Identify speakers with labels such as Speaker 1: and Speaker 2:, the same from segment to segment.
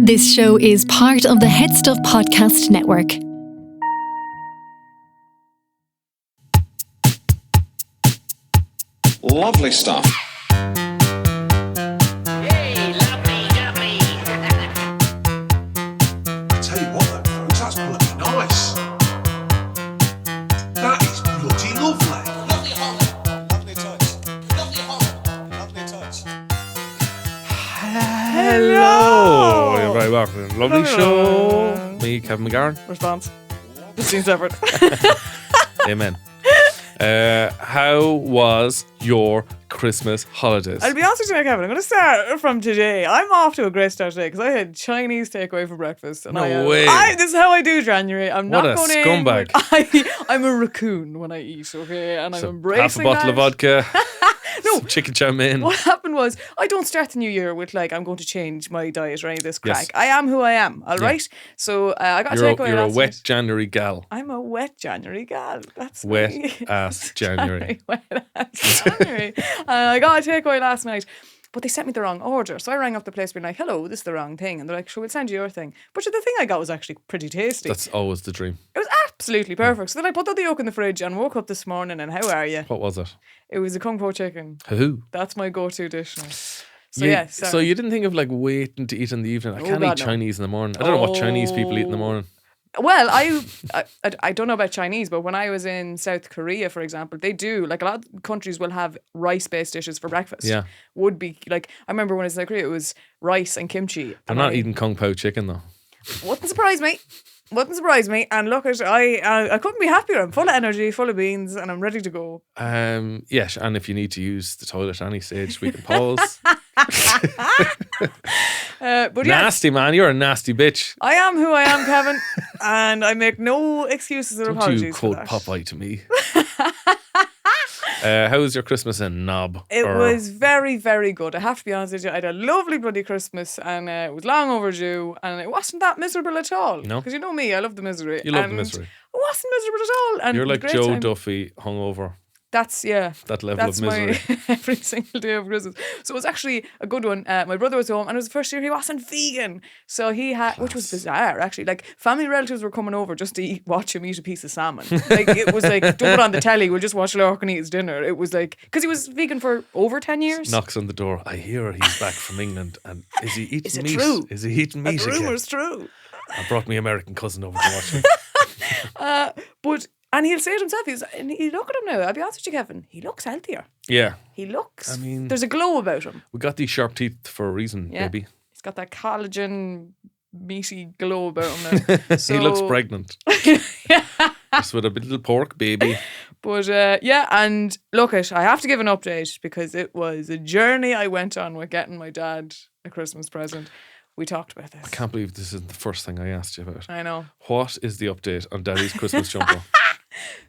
Speaker 1: This show is part of the HeadStuff podcast network.
Speaker 2: Lovely stuff.
Speaker 3: Hey, lovely, lovely.
Speaker 4: I tell you what, though, folks, that's bloody nice. That is bloody lovely.
Speaker 3: Lovely Holland. Lovely touch. Lovely Holland. Lovely touch.
Speaker 5: Hello! You're very welcome to the Lovely Show. Me, Kevin McGarren.
Speaker 6: Response. Justine separate.
Speaker 5: Amen. How was your Christmas holidays?
Speaker 6: I'll be honest with you, Kevin. I'm going to start from today. I'm off to a great start today because I had Chinese takeaway for breakfast. And
Speaker 5: No way.
Speaker 6: This is how I do January. I'm
Speaker 5: What
Speaker 6: not
Speaker 5: a
Speaker 6: going
Speaker 5: scumbag.
Speaker 6: I'm a raccoon when I eat, okay? And
Speaker 5: So
Speaker 6: I'm embracing
Speaker 5: half a bottle of
Speaker 6: that.
Speaker 5: vodka.
Speaker 6: No.
Speaker 5: Some chicken chow mein.
Speaker 6: What happened was, I don't start the new year with like, I'm going to change my diet or any of this crack.
Speaker 5: Yes.
Speaker 6: I am who I am, all right? So I got takeaway
Speaker 5: You're a
Speaker 6: last
Speaker 5: wet
Speaker 6: night.
Speaker 5: January gal.
Speaker 6: I'm a wet January gal. That's
Speaker 5: Wet
Speaker 6: me.
Speaker 5: ass January.
Speaker 6: Wet ass January. I got a takeaway last night, but they sent me the wrong order. So I rang up the place being like, hello, this is the wrong thing. And they're like, sure, we'll send you your thing. But the thing I got was actually pretty tasty.
Speaker 5: That's always the dream.
Speaker 6: It was absolutely perfect. So then I put the yolk in the fridge and woke up this morning and how are you?
Speaker 5: What was it?
Speaker 6: It was a Kung Po chicken.
Speaker 5: Who?
Speaker 6: That's my go-to dish now. So yeah,
Speaker 5: So you didn't think of like waiting to eat in the evening? I can't
Speaker 6: God,
Speaker 5: eat
Speaker 6: no.
Speaker 5: Chinese in the morning. I don't know what Chinese people eat in the morning.
Speaker 6: Well, I don't know about Chinese, but when I was in South Korea, for example, they do, like a lot of countries will have rice-based dishes for breakfast.
Speaker 5: Yeah.
Speaker 6: Would be, like, I remember when I was in South Korea, it was rice and kimchi.
Speaker 5: I'm not eating Kung Po chicken though.
Speaker 6: Wouldn't surprise me. Wouldn't surprise me. And look, I couldn't be happier. I'm full of energy, full of beans, and I'm ready to go.
Speaker 5: Yes, and if you need to use the toilet at any stage, we can pause.
Speaker 6: But yeah,
Speaker 5: Nasty man, you're a nasty bitch.
Speaker 6: I am who I am, Kevin, and I make no excuses or
Speaker 5: Don't
Speaker 6: apologies
Speaker 5: you
Speaker 6: for
Speaker 5: quote
Speaker 6: that.
Speaker 5: Popeye to me. How was your Christmas in Knob?
Speaker 6: It was very, very good. I have to be honest with you. I had a lovely bloody Christmas and it was long overdue and it wasn't that miserable at all.
Speaker 5: No?
Speaker 6: Because you know me, I love the misery.
Speaker 5: You love the
Speaker 6: And
Speaker 5: misery.
Speaker 6: It wasn't miserable at all. And
Speaker 5: You're like
Speaker 6: great
Speaker 5: Joe
Speaker 6: time.
Speaker 5: Duffy hungover.
Speaker 6: That's, yeah.
Speaker 5: That level
Speaker 6: That's
Speaker 5: of misery.
Speaker 6: my every single day of Christmas. So it was actually a good one. My brother was home and it was the first year he wasn't vegan. So he had, which was bizarre actually. Like family relatives were coming over just to watch him eat a piece of salmon. Like it was like, don't put on the telly, we'll just watch Lorcan eat his dinner. It was like, because he was vegan for over 10 years.
Speaker 5: Knocks on the door. I hear he's back from England. And is he eating
Speaker 6: Is it
Speaker 5: meat?
Speaker 6: true?
Speaker 5: Is he eating meat
Speaker 6: The
Speaker 5: again?
Speaker 6: rumour's true.
Speaker 5: I brought my American cousin over to watch him.
Speaker 6: And he'll say it himself. And you look at him now. I'll be honest with you, Kevin. He looks healthier.
Speaker 5: Yeah.
Speaker 6: He looks.
Speaker 5: I mean-
Speaker 6: there's a glow about him.
Speaker 5: We got these sharp teeth for a reason,
Speaker 6: Yeah.
Speaker 5: baby.
Speaker 6: He's got that collagen, meaty glow about him now.
Speaker 5: He looks
Speaker 6: So-
Speaker 5: pregnant. Just with a little pork baby.
Speaker 6: But yeah, and look, I have to give an update because it was a journey I went on with getting my dad a Christmas present. We talked about this.
Speaker 5: I can't believe this isn't the first thing I asked you about.
Speaker 6: I know.
Speaker 5: What is the update on Daddy's Christmas jumper?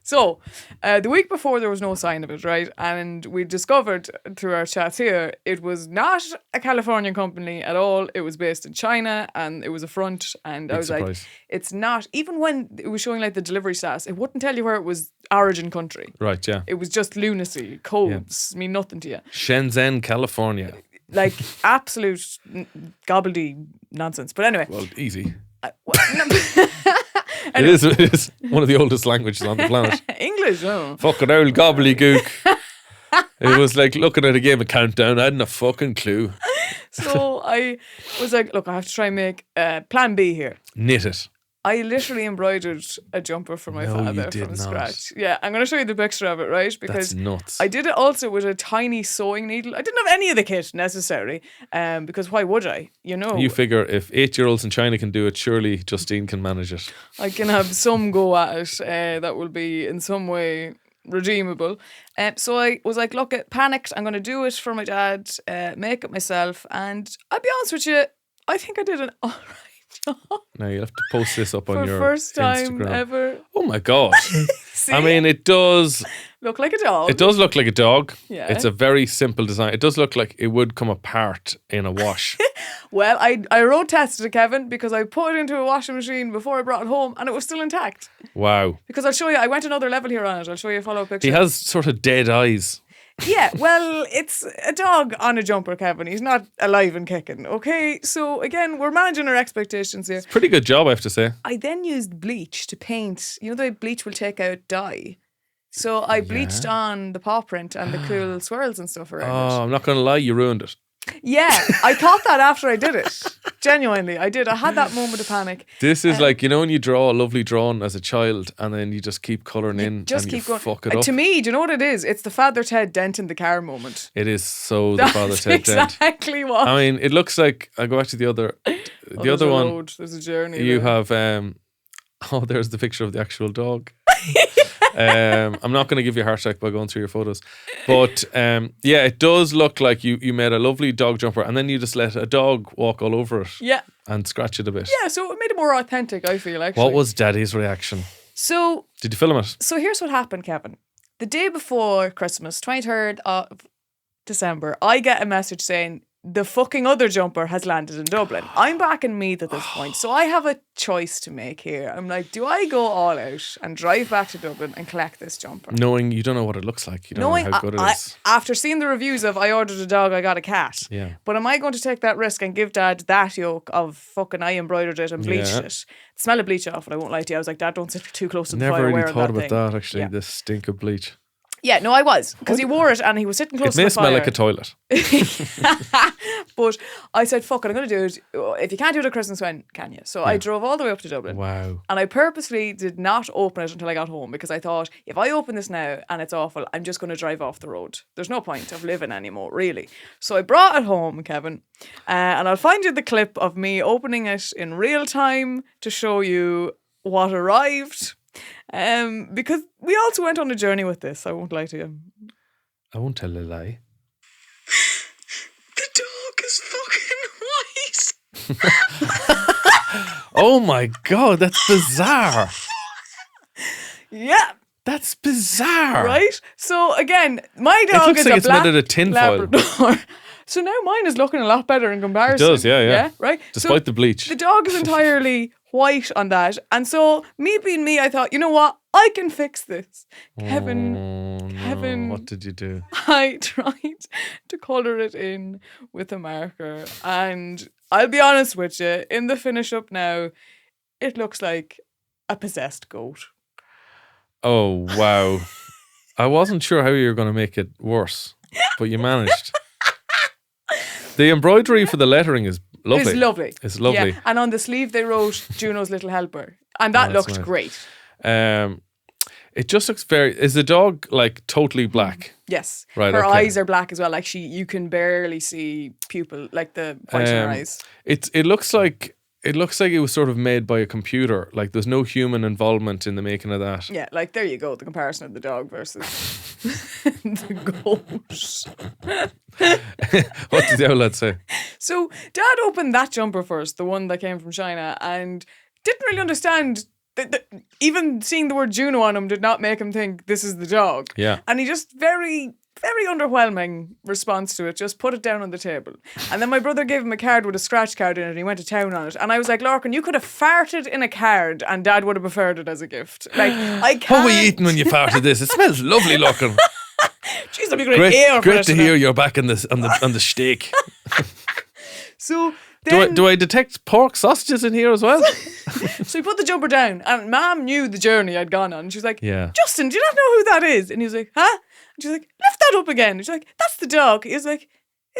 Speaker 6: So, the week before there was no sign of it, right? And we discovered through our chats here, it was not a Californian company at all. It was based in China and it was a front. And I
Speaker 5: Big
Speaker 6: was like,
Speaker 5: surprise.
Speaker 6: it's not, even when it was showing like the delivery status, it wouldn't tell you where it was origin country.
Speaker 5: Right, yeah.
Speaker 6: It was just lunacy. Codes mean nothing to you.
Speaker 5: Shenzhen, California.
Speaker 6: Like absolute gobbledy nonsense. But anyway.
Speaker 5: Well, easy.
Speaker 6: Well,
Speaker 5: It is one of the oldest languages on the planet.
Speaker 6: English, oh.
Speaker 5: Fucking old gobbledygook. It was like looking at a game of Countdown. I hadn't a fucking clue.
Speaker 6: So I was like, look, I have to try and make plan B here.
Speaker 5: Knit it.
Speaker 6: I literally embroidered a jumper for my
Speaker 5: No, you
Speaker 6: father
Speaker 5: did
Speaker 6: from
Speaker 5: not.
Speaker 6: scratch. Yeah, I'm going to show you the picture of it, right?
Speaker 5: That's
Speaker 6: Because
Speaker 5: nuts.
Speaker 6: I did it also with a tiny sewing needle. I didn't have any of the kit necessary, because why would I? You know,
Speaker 5: You figure if 8-year-olds in China can do it, surely Justine can manage it.
Speaker 6: I can have some go at it that will be in some way redeemable. So I was like, look, panicked. I'm going to do it for my dad, make it myself. And I'll be honest with you, I think I did an all right job.
Speaker 5: Now you'll have to post this up on
Speaker 6: For
Speaker 5: your
Speaker 6: first time
Speaker 5: Instagram.
Speaker 6: ever.
Speaker 5: Oh my God.
Speaker 6: See?
Speaker 5: I mean, it does
Speaker 6: Look like a dog.
Speaker 5: look like a dog.
Speaker 6: Yeah.
Speaker 5: It's a very simple design. It does look like it would come apart in a wash.
Speaker 6: Well, I road tested it, Kevin, because I put it into a washing machine before I brought it home and it was still intact.
Speaker 5: Wow.
Speaker 6: Because I'll show you, I went another level here on it. I'll show you a follow-up picture.
Speaker 5: He has sort of dead eyes.
Speaker 6: Yeah, well, it's a dog on a jumper, Kevin. He's not alive and kicking, okay? So, again, we're managing our expectations here.
Speaker 5: Pretty good job, I have to say.
Speaker 6: I then used bleach to paint. You know, the way bleach will take out dye. So, I bleached on the paw print and the cool swirls and stuff around
Speaker 5: Oh, I'm not going to lie, you ruined it.
Speaker 6: it. Yeah, I thought that after I did it. Genuinely, I did. I had that moment of panic.
Speaker 5: This is like, you know, when you draw a lovely drawing as a child and then you just keep colouring in
Speaker 6: Just
Speaker 5: and
Speaker 6: keep
Speaker 5: you
Speaker 6: going.
Speaker 5: fuck it up.
Speaker 6: To me, do you know what it is? It's the Father Ted dent in the car moment.
Speaker 5: It is so the
Speaker 6: That's
Speaker 5: Father Ted dent.
Speaker 6: exactly what.
Speaker 5: I mean, it looks like, I'll go back to the other
Speaker 6: There's a
Speaker 5: one.
Speaker 6: road, there's a journey.
Speaker 5: You
Speaker 6: there.
Speaker 5: have, there's the picture of the actual dog. I'm not going to give you a heart attack by going through your photos, but yeah, it does look like you made a lovely dog jumper and then you just let a dog walk all over it
Speaker 6: Yeah.
Speaker 5: and scratch it a bit.
Speaker 6: Yeah, so it made it more authentic, I feel, actually.
Speaker 5: What was Daddy's reaction?
Speaker 6: So
Speaker 5: Did you film it?
Speaker 6: here's what happened, Kevin. The day before Christmas, 23rd of December, I get a message saying the fucking other jumper has landed in Dublin. I'm back in Meath at this point, so I have a choice to make here. I'm like, do I go all out and drive back to Dublin and collect this jumper?
Speaker 5: Knowing you don't know what it looks like. You don't know how good it is.
Speaker 6: After seeing the reviews of I ordered a dog, I got a cat.
Speaker 5: Yeah.
Speaker 6: But am I going to take that risk and give Dad that yoke of fucking I embroidered it and bleached
Speaker 5: Yeah.
Speaker 6: it? The smell of bleach off it, I won't lie to you. I was like, Dad, don't sit too close to the
Speaker 5: Never
Speaker 6: fire
Speaker 5: really
Speaker 6: wearing
Speaker 5: thought
Speaker 6: that
Speaker 5: about
Speaker 6: thing.
Speaker 5: that actually,
Speaker 6: Yeah.
Speaker 5: the stink of bleach.
Speaker 6: Yeah, no, I was. Because he wore it and he was sitting close
Speaker 5: It
Speaker 6: to
Speaker 5: may
Speaker 6: the
Speaker 5: smell
Speaker 6: fire.
Speaker 5: like a toilet.
Speaker 6: But I said, fuck it, I'm going to do it. If you can't do it at Christmas, when can you? So I drove all the way up to Dublin.
Speaker 5: Wow.
Speaker 6: And I purposely did not open it until I got home because I thought, if I open this now and it's awful, I'm just going to drive off the road. There's no point of living anymore, really. So I brought it home, Kevin, and I'll find you the clip of me opening it in real time to show you what arrived. Because we also went on a journey with this, I won't lie to you.
Speaker 5: I won't tell a lie.
Speaker 6: The dog is fucking white.
Speaker 5: Oh my God, that's bizarre.
Speaker 6: Yeah.
Speaker 5: That's bizarre.
Speaker 6: Right? So again, my dog
Speaker 5: looks
Speaker 6: is
Speaker 5: like
Speaker 6: a
Speaker 5: it's
Speaker 6: black
Speaker 5: made out of tinfoil.
Speaker 6: Labrador. So now mine is looking a lot better in comparison.
Speaker 5: It does, yeah.
Speaker 6: Right?
Speaker 5: Despite
Speaker 6: So
Speaker 5: the bleach.
Speaker 6: the dog is entirely white on that. And so me being me, I thought, you know what? I can fix this. Kevin,
Speaker 5: Oh, no.
Speaker 6: Kevin.
Speaker 5: What did you do?
Speaker 6: I tried to colour it in with a marker. And I'll be honest with you, in the finish up now, it looks like a possessed goat.
Speaker 5: Oh, wow. I wasn't sure how you were going to make it worse, but you managed. The embroidery for the lettering is lovely.
Speaker 6: It's lovely.
Speaker 5: It's lovely.
Speaker 6: Yeah. And on the sleeve they wrote Juno's Little Helper. And that
Speaker 5: that's
Speaker 6: looked
Speaker 5: nice.
Speaker 6: great.
Speaker 5: It just looks very... Is the dog like totally black?
Speaker 6: Yes.
Speaker 5: Right,
Speaker 6: Her
Speaker 5: okay.
Speaker 6: eyes are black as well. Like you can barely see pupil, like the white in her eyes.
Speaker 5: It looks like it was sort of made by a computer. Like there's no human involvement in the making of that.
Speaker 6: Yeah, like there you go, the comparison of the dog versus the goat.
Speaker 5: What did the old lad say?
Speaker 6: So Dad opened that jumper first, the one that came from China, and didn't really understand that even seeing the word Juno on him did not make him think this is the dog.
Speaker 5: Yeah.
Speaker 6: And he just very underwhelming response to it, just put it down on the table. And then my brother gave him a card with a scratch card in it and he went to town on it. And I was like, Lorcan, you could have farted in a card and Dad would have preferred it as a gift. Like, I can't.
Speaker 5: What were you eating when you farted this? It smells lovely looking.
Speaker 6: Jeez, that'd be great air for
Speaker 5: Great
Speaker 6: it
Speaker 5: to
Speaker 6: now.
Speaker 5: hear you're back on the steak.
Speaker 6: So then,
Speaker 5: Do I detect pork sausages in here as well?
Speaker 6: so he put the jumper down and Mom knew the journey I'd gone on. And she was like,
Speaker 5: Yeah.
Speaker 6: Justin, do you not know who that is? And he was like, huh? And she's like, lift that up again. And she's like, that's the dog. He was like,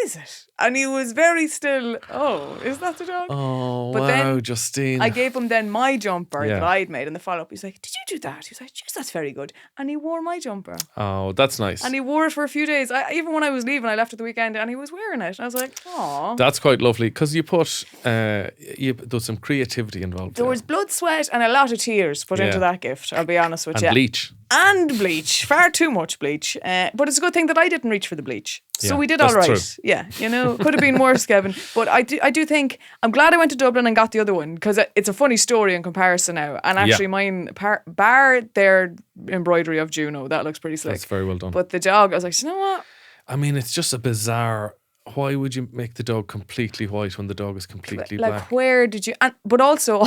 Speaker 6: is it? And he was very still, oh, is that the dog?
Speaker 5: Oh,
Speaker 6: But
Speaker 5: wow,
Speaker 6: then
Speaker 5: Justine.
Speaker 6: I gave him then my jumper
Speaker 5: Yeah.
Speaker 6: that I'd made in the follow-up. He's like, did you do that? He was like, jeez, that's very good. And he wore my jumper.
Speaker 5: Oh, that's nice.
Speaker 6: And he wore it for a few days. Even when I was leaving, I left at the weekend and he was wearing it. And I was like, aw.
Speaker 5: That's quite lovely because you put there's some creativity involved.
Speaker 6: There was blood, sweat and a lot of tears put
Speaker 5: Yeah.
Speaker 6: into that gift, I'll be honest with
Speaker 5: and
Speaker 6: you.
Speaker 5: bleach.
Speaker 6: And bleach. Far too much bleach. But it's a good thing that I didn't reach for the bleach. So
Speaker 5: Yeah,
Speaker 6: we did
Speaker 5: that's
Speaker 6: all right.
Speaker 5: true.
Speaker 6: Yeah, you know, could have been worse, Kevin. But I do think, I'm glad I went to Dublin and got the other one because it's a funny story in comparison now. And actually mine, bar their embroidery of Juno, that looks pretty slick.
Speaker 5: That's very well done.
Speaker 6: But the dog, I was like, you know what?
Speaker 5: I mean, it's just a bizarre. Why would you make the dog completely white when the dog is completely
Speaker 6: Like,
Speaker 5: black?
Speaker 6: where did you... but also,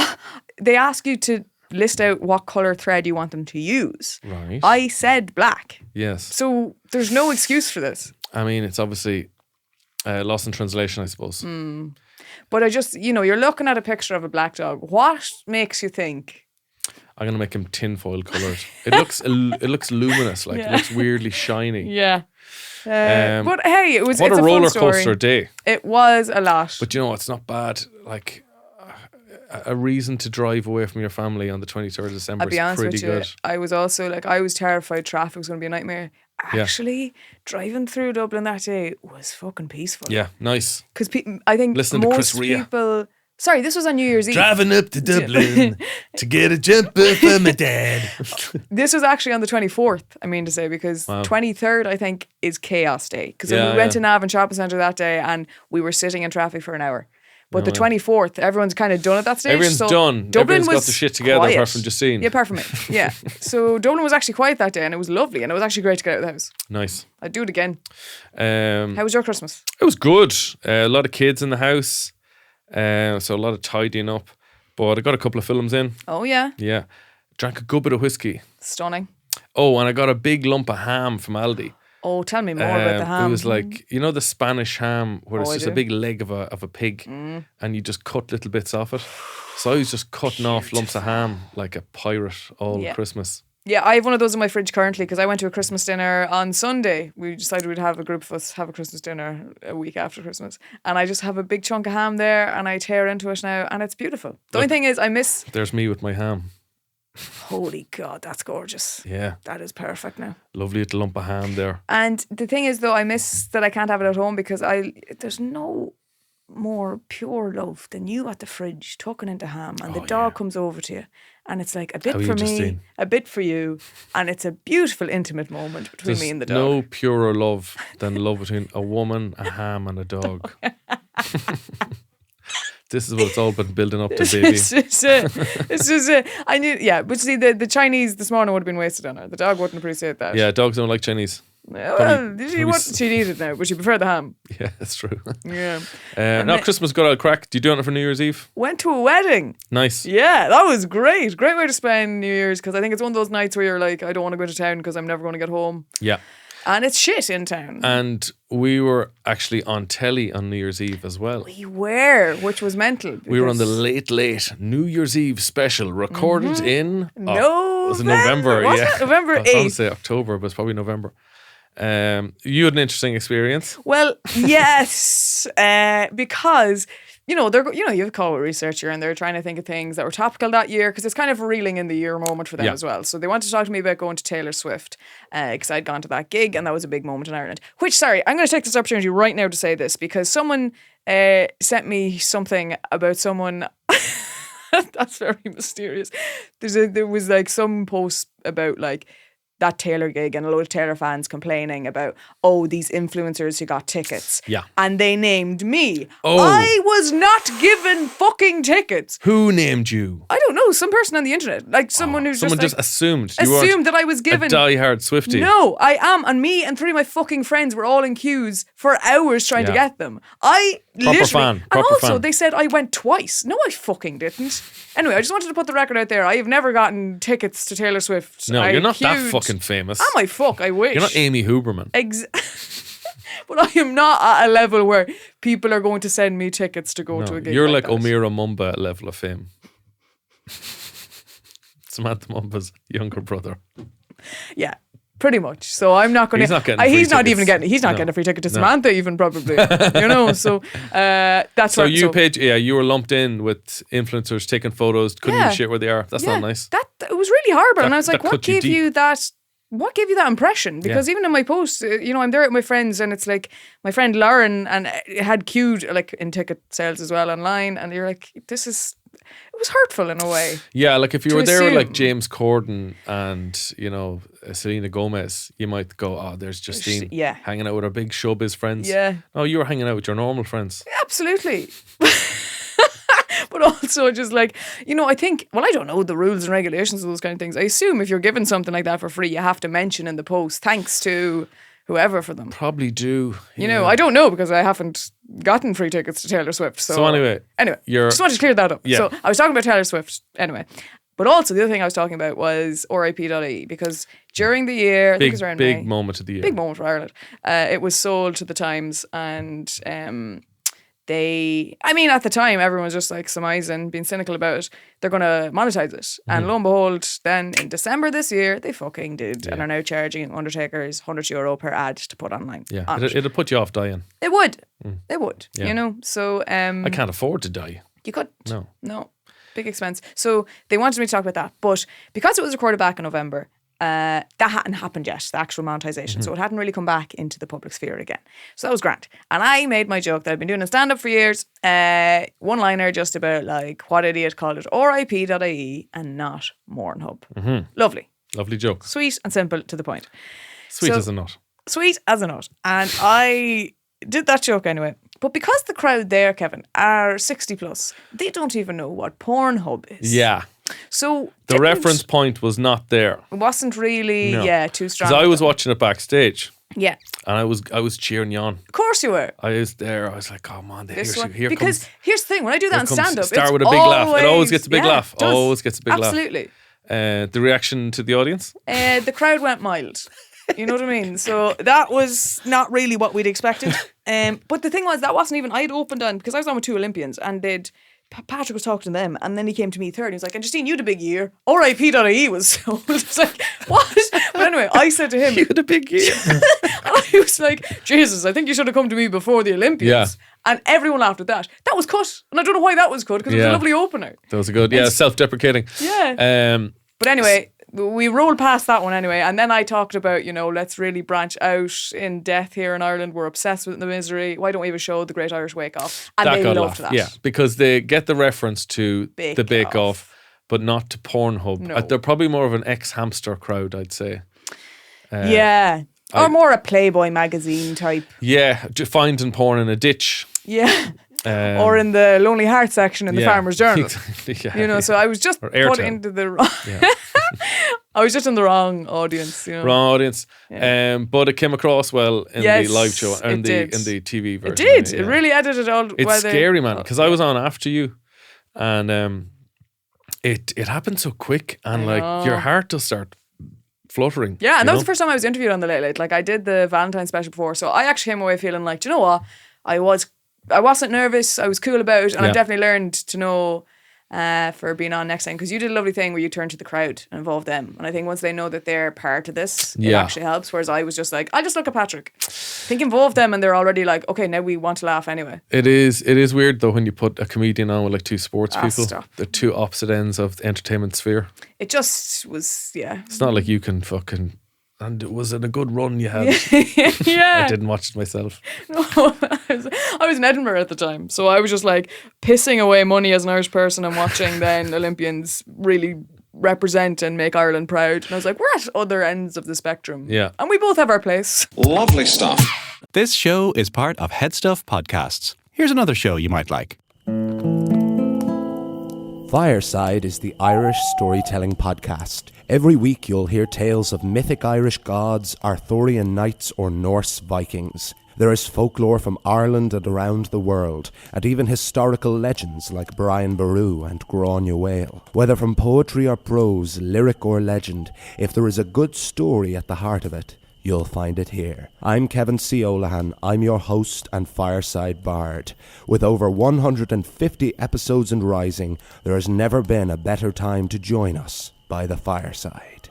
Speaker 6: they ask you to list out what colour thread you want them to use.
Speaker 5: Right.
Speaker 6: I said black.
Speaker 5: Yes.
Speaker 6: So there's no excuse for this.
Speaker 5: I mean, it's obviously lost in translation, I suppose.
Speaker 6: But I just, you're looking at a picture of a black dog. What makes you think?
Speaker 5: I'm gonna make him tinfoil coloured. It looks luminous, like it looks weirdly shiny.
Speaker 6: Yeah. But hey, it's
Speaker 5: what
Speaker 6: a
Speaker 5: a roller
Speaker 6: fun story.
Speaker 5: coaster day.
Speaker 6: It was a lot.
Speaker 5: But you know, it's not bad. Like a reason to drive away from your family on the 23rd of December
Speaker 6: I'll be
Speaker 5: is
Speaker 6: honest
Speaker 5: pretty
Speaker 6: with you.
Speaker 5: good.
Speaker 6: I was also I was terrified traffic was going to be a nightmare. Actually, driving through Dublin that day was fucking peaceful.
Speaker 5: Yeah, nice.
Speaker 6: Because I think
Speaker 5: Listening to
Speaker 6: most
Speaker 5: Chris Rea.
Speaker 6: people. Sorry, this was on New Year's Eve.
Speaker 5: Driving up to Dublin to get a jumper for my dad.
Speaker 6: This was actually on the 24th, I mean to say, because 23rd, I think, is chaos day. Because we went to Navan Shopping Centre that day and we were sitting in traffic for an hour. But the 24th, everyone's kind of done at that stage.
Speaker 5: Everyone's done.
Speaker 6: Dublin
Speaker 5: Everyone's got the shit together
Speaker 6: quiet.
Speaker 5: apart from Justine.
Speaker 6: Yeah, apart from me. Yeah. So Dublin was actually quiet that day and it was lovely and it was actually great to get out of the house.
Speaker 5: Nice.
Speaker 6: I'd do it again.
Speaker 5: How
Speaker 6: How was your Christmas?
Speaker 5: It was good. A lot of kids in the house. So a lot of tidying up. But I got a couple of films in.
Speaker 6: Oh, yeah.
Speaker 5: Yeah. Drank a good bit of whiskey.
Speaker 6: Stunning.
Speaker 5: Oh, and I got a big lump of ham from Aldi.
Speaker 6: Oh, tell me more about the ham.
Speaker 5: It was like, the Spanish ham where it's
Speaker 6: I
Speaker 5: just
Speaker 6: do.
Speaker 5: a big leg of a pig and you just cut little bits off it. So I was just cutting off lumps of ham like a pirate all Christmas.
Speaker 6: Yeah, I have one of those in my fridge currently because I went to a Christmas dinner on Sunday. We decided we'd have a group of us have a Christmas dinner a week after Christmas. And I just have a big chunk of ham there and I tear into it now and it's beautiful. The only thing is I miss...
Speaker 5: There's me with my ham.
Speaker 6: Holy God, that's gorgeous.
Speaker 5: Yeah.
Speaker 6: That is perfect now.
Speaker 5: Lovely little lump of ham there.
Speaker 6: And the thing is though, I miss that I can't have it at home because there's no more pure love than you at the fridge tucking into ham and the dog comes over to you and it's like a bit
Speaker 5: How are
Speaker 6: for
Speaker 5: you,
Speaker 6: me,
Speaker 5: Justine?
Speaker 6: a bit for you, and it's a beautiful intimate moment between
Speaker 5: There's
Speaker 6: me and the dog.
Speaker 5: no purer love than love between a woman, a ham and a dog. This is what it's all been building up to, baby.
Speaker 6: It's just it. I knew, yeah. But see, the Chinese this morning would have been wasted on her. The dog wouldn't appreciate that.
Speaker 5: Yeah, dogs don't like Chinese.
Speaker 6: Well, she'd eat it now, but she preferred the ham.
Speaker 5: Yeah, that's true.
Speaker 6: Yeah.
Speaker 5: Now Christmas got out crack. Do you do anything for New Year's Eve?
Speaker 6: Went to a wedding.
Speaker 5: Nice.
Speaker 6: Yeah, that was great. Great way to spend New Year's because I think it's one of those nights where you're like, I don't want to go to town because I'm never going to get home.
Speaker 5: Yeah.
Speaker 6: And it's shit in town.
Speaker 5: And we were actually on telly on New Year's Eve as well.
Speaker 6: We were, which was mental.
Speaker 5: We were on the late New Year's Eve special recorded in was it November?
Speaker 6: Was
Speaker 5: Yeah,
Speaker 6: it? November
Speaker 5: I was going to
Speaker 6: 8th.
Speaker 5: say October, but it's probably November. You had an interesting experience.
Speaker 6: Well, yes, because you have a call with a researcher and they're trying to think of things that were topical that year because it's kind of a reeling in the year moment for them as well. So they wanted to talk to me about going to Taylor Swift because I'd gone to that gig and that was a big moment in Ireland. Which, sorry, I'm going to take this opportunity right now to say this because someone sent me something about someone. That's very mysterious. There was like some post about like that Taylor gig and a load of Taylor fans complaining about, these influencers who got tickets.
Speaker 5: Yeah.
Speaker 6: And they named me.
Speaker 5: Oh.
Speaker 6: I was not given fucking tickets.
Speaker 5: Who named you?
Speaker 6: I don't know, some person on the internet. Like someone who's
Speaker 5: Someone
Speaker 6: just
Speaker 5: assumed. You weren't
Speaker 6: assumed that I was given
Speaker 5: a diehard Swiftie.
Speaker 6: No, I am. And me and three of my fucking friends were all in queues for hours trying to
Speaker 5: Yeah.
Speaker 6: get them. I
Speaker 5: Proper
Speaker 6: literally...
Speaker 5: fan,
Speaker 6: and
Speaker 5: proper
Speaker 6: also,
Speaker 5: fan.
Speaker 6: they said I went twice. No, I fucking didn't. Anyway, I just wanted to put the record out there. I have never gotten tickets to Taylor Swift.
Speaker 5: No,
Speaker 6: I
Speaker 5: you're not that
Speaker 6: queued-
Speaker 5: fucking famous.
Speaker 6: Am I fuck? I wish.
Speaker 5: You're not Amy Huberman.
Speaker 6: But I am not at a level where people are going to send me tickets to go to a gig.
Speaker 5: You're like
Speaker 6: that.
Speaker 5: Omira Mumba level of fame. Samantha Mumba's younger brother.
Speaker 6: Yeah, pretty much. So I'm not going to.
Speaker 5: He's not getting free
Speaker 6: He's not
Speaker 5: tickets.
Speaker 6: even getting. He's not
Speaker 5: No.
Speaker 6: getting a free ticket to
Speaker 5: No.
Speaker 6: Samantha, even probably. So that's
Speaker 5: So
Speaker 6: what.
Speaker 5: you paid, you were lumped in with influencers taking photos, couldn't
Speaker 6: Yeah.
Speaker 5: give a shit where they are. That's not nice.
Speaker 6: That it was really horrible, and I was
Speaker 5: that
Speaker 6: like, "What
Speaker 5: cut you
Speaker 6: gave
Speaker 5: deep.
Speaker 6: you that? What gave you that impression?" Because even in my post, I'm there with my friends, and it's like my friend Lauren, and it had queued like in ticket sales as well online, and you're like, "This is." It was hurtful in a way.
Speaker 5: Yeah, like if you
Speaker 6: To
Speaker 5: were there with like
Speaker 6: assume.
Speaker 5: James Corden and, Selena Gomez, you might go, there's Justine
Speaker 6: Yeah.
Speaker 5: hanging out with her big showbiz friends.
Speaker 6: Yeah.
Speaker 5: Oh, you were hanging out with your normal friends.
Speaker 6: Absolutely. But also just like, I think, I don't know the rules and regulations of those kind of things. I assume if you're given something like that for free, you have to mention in the post, thanks to whoever for them.
Speaker 5: Probably do.
Speaker 6: I don't know because I haven't gotten free tickets to Taylor Swift. So
Speaker 5: anyway,
Speaker 6: just wanted to clear that up.
Speaker 5: Yeah.
Speaker 6: So I was talking about Taylor Swift. Anyway, But also the other thing I was talking about was RIP.ie, because during the year, I think it was around May,
Speaker 5: big moment of the year.
Speaker 6: big moment for Ireland. It was sold to the Times, and at the time, everyone was just like surmising, being cynical about it. They're going to monetize it. And lo and behold, then in December this year, they fucking did and are now charging Undertakers €100 per ad to put online.
Speaker 5: Yeah, it'll put you off dying.
Speaker 6: It would. It would, you know. So
Speaker 5: I can't afford to die.
Speaker 6: you could.
Speaker 5: No.
Speaker 6: Big expense. So they wanted me to talk about that. But because it was recorded back in November, that hadn't happened yet, the actual monetization. So it hadn't really come back into the public sphere again. So that was grand. And I made my joke that I've been doing a stand-up for years. One-liner just about like, what idiot called it RIP.ie and not Mournhub. Lovely.
Speaker 5: Lovely joke.
Speaker 6: Sweet and simple to the point.
Speaker 5: Sweet as a nut.
Speaker 6: Sweet as a nut. And I did that joke anyway. But because the crowd there, Kevin, are 60 plus, they don't even know what Pornhub is.
Speaker 5: Yeah.
Speaker 6: So
Speaker 5: the reference point was not there.
Speaker 6: It wasn't really, too strong.
Speaker 5: Because I was watching it backstage.
Speaker 6: Yeah.
Speaker 5: And I was cheering you on.
Speaker 6: Of course you were.
Speaker 5: I was there. I was like, oh man, here
Speaker 6: because
Speaker 5: comes,
Speaker 6: here's the thing, when I do that in stand-up,
Speaker 5: start with a big laugh. It always gets a big laugh.
Speaker 6: Does.
Speaker 5: Always gets a big laugh.
Speaker 6: Absolutely.
Speaker 5: The reaction to the audience?
Speaker 6: The crowd went mild. You know what I mean? So that was not really what we'd expected. But the thing was, that wasn't even, I'd opened on, because I was on with two Olympians, and Patrick was talking to them, and then he came to me third. He was like, and Justine, you had a big year. RIP.ie was sold. I was like, what? But anyway, I said to him,
Speaker 5: You had a big year.
Speaker 6: and I was like, Jesus, I think you should have come to me before the Olympians.
Speaker 5: Yeah.
Speaker 6: And everyone laughed at that. That was cut. And I don't know why that was cut, because it was a lovely opener.
Speaker 5: That was a good, self-deprecating.
Speaker 6: Yeah. But anyway, we rolled past that one anyway. And then I talked about, let's really branch out in death here in Ireland. We're obsessed with the misery. Why don't we have a show, The Great Irish Wake Off? And they loved that.
Speaker 5: Yeah, because they get the reference to the Bake
Speaker 6: Off.
Speaker 5: Off, but not to Pornhub.
Speaker 6: No.
Speaker 5: They're probably more of an ex-hamster crowd, I'd say.
Speaker 6: Yeah. Or more a Playboy magazine type.
Speaker 5: Yeah, finding porn in a ditch.
Speaker 6: Yeah. Or in the Lonely Heart section in the Farmer's Journal.
Speaker 5: Exactly, yeah.
Speaker 6: So I was just put into the wrong... I was just in the wrong audience,
Speaker 5: Wrong audience.
Speaker 6: Yeah.
Speaker 5: But it came across well in the live show and in the TV version.
Speaker 6: It did. It really edited all.
Speaker 5: It's scary, man, because I was on after you, and it happened so quick, and like your heart does start fluttering.
Speaker 6: Yeah, and that was the first time I was interviewed on the Late Late. Like I did the Valentine's special before, so I actually came away feeling like, do you know what? I wasn't nervous. I was cool about it, and I've definitely learned to know for being on next time, because you did a lovely thing where you turned to the crowd and involved them, and I think once they know that they're part of this, it actually helps. Whereas I was just like, I just look at Patrick, I think involve them, and they're already like, okay, now we want to laugh anyway.
Speaker 5: It is weird though when you put a comedian on with like two sports people.
Speaker 6: Stop.
Speaker 5: The two opposite ends of the entertainment sphere.
Speaker 6: It just was,
Speaker 5: It's not like you can fucking. And was it a good run you had?
Speaker 6: Yeah.
Speaker 5: I didn't watch it myself.
Speaker 6: No, I was in Edinburgh at the time, so I was just like pissing away money as an Irish person and watching then Olympians really represent and make Ireland proud. And I was like, we're at other ends of the spectrum.
Speaker 5: Yeah.
Speaker 6: And we both have our place.
Speaker 3: Lovely stuff.
Speaker 2: This show is part of HeadStuff Podcasts. Here's another show you might like.
Speaker 7: Fireside is the Irish storytelling podcast. Every week you'll hear tales of mythic Irish gods, Arthurian knights or Norse Vikings. There is folklore from Ireland and around the world, and even historical legends like Brian Boru and Gráinne Whale. Whether from poetry or prose, lyric or legend, if there is a good story at the heart of it, you'll find it here. I'm Kevin C. Olahan. I'm your host and Fireside Bard. With over 150 episodes and rising, there has never been a better time to join us by the fireside.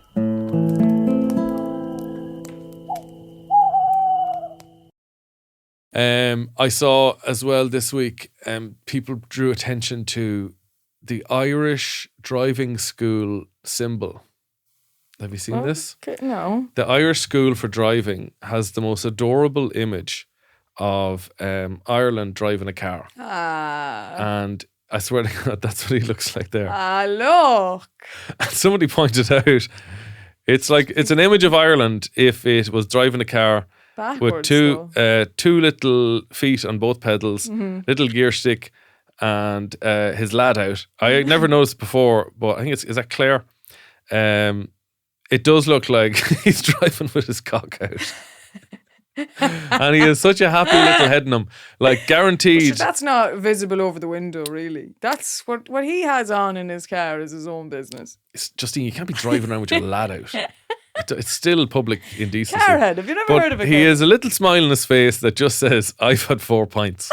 Speaker 5: I saw as well this week, people drew attention to the Irish driving school symbol. Have you seen this?
Speaker 6: No.
Speaker 5: The Irish School for Driving has the most adorable image of Ireland driving a car. And I swear to God, that's what he looks like there.
Speaker 6: Look.
Speaker 5: And somebody pointed out, it's an image of Ireland if it was driving a car
Speaker 6: Backwards,
Speaker 5: with two little feet on both pedals, little gear stick, and his lad out. I never noticed before, but I think is that Claire? It does look like he's driving with his cock out. And he has such a happy little head in him. Like, guaranteed.
Speaker 6: That's not visible over the window, really. That's what he has on in his car is his own business.
Speaker 5: Justine, you can't be driving around with your lad out. It's still public indecency.
Speaker 6: Carhead, have you never
Speaker 5: But
Speaker 6: heard of it?
Speaker 5: he has a little smile on his face that just says, I've had 4 pints.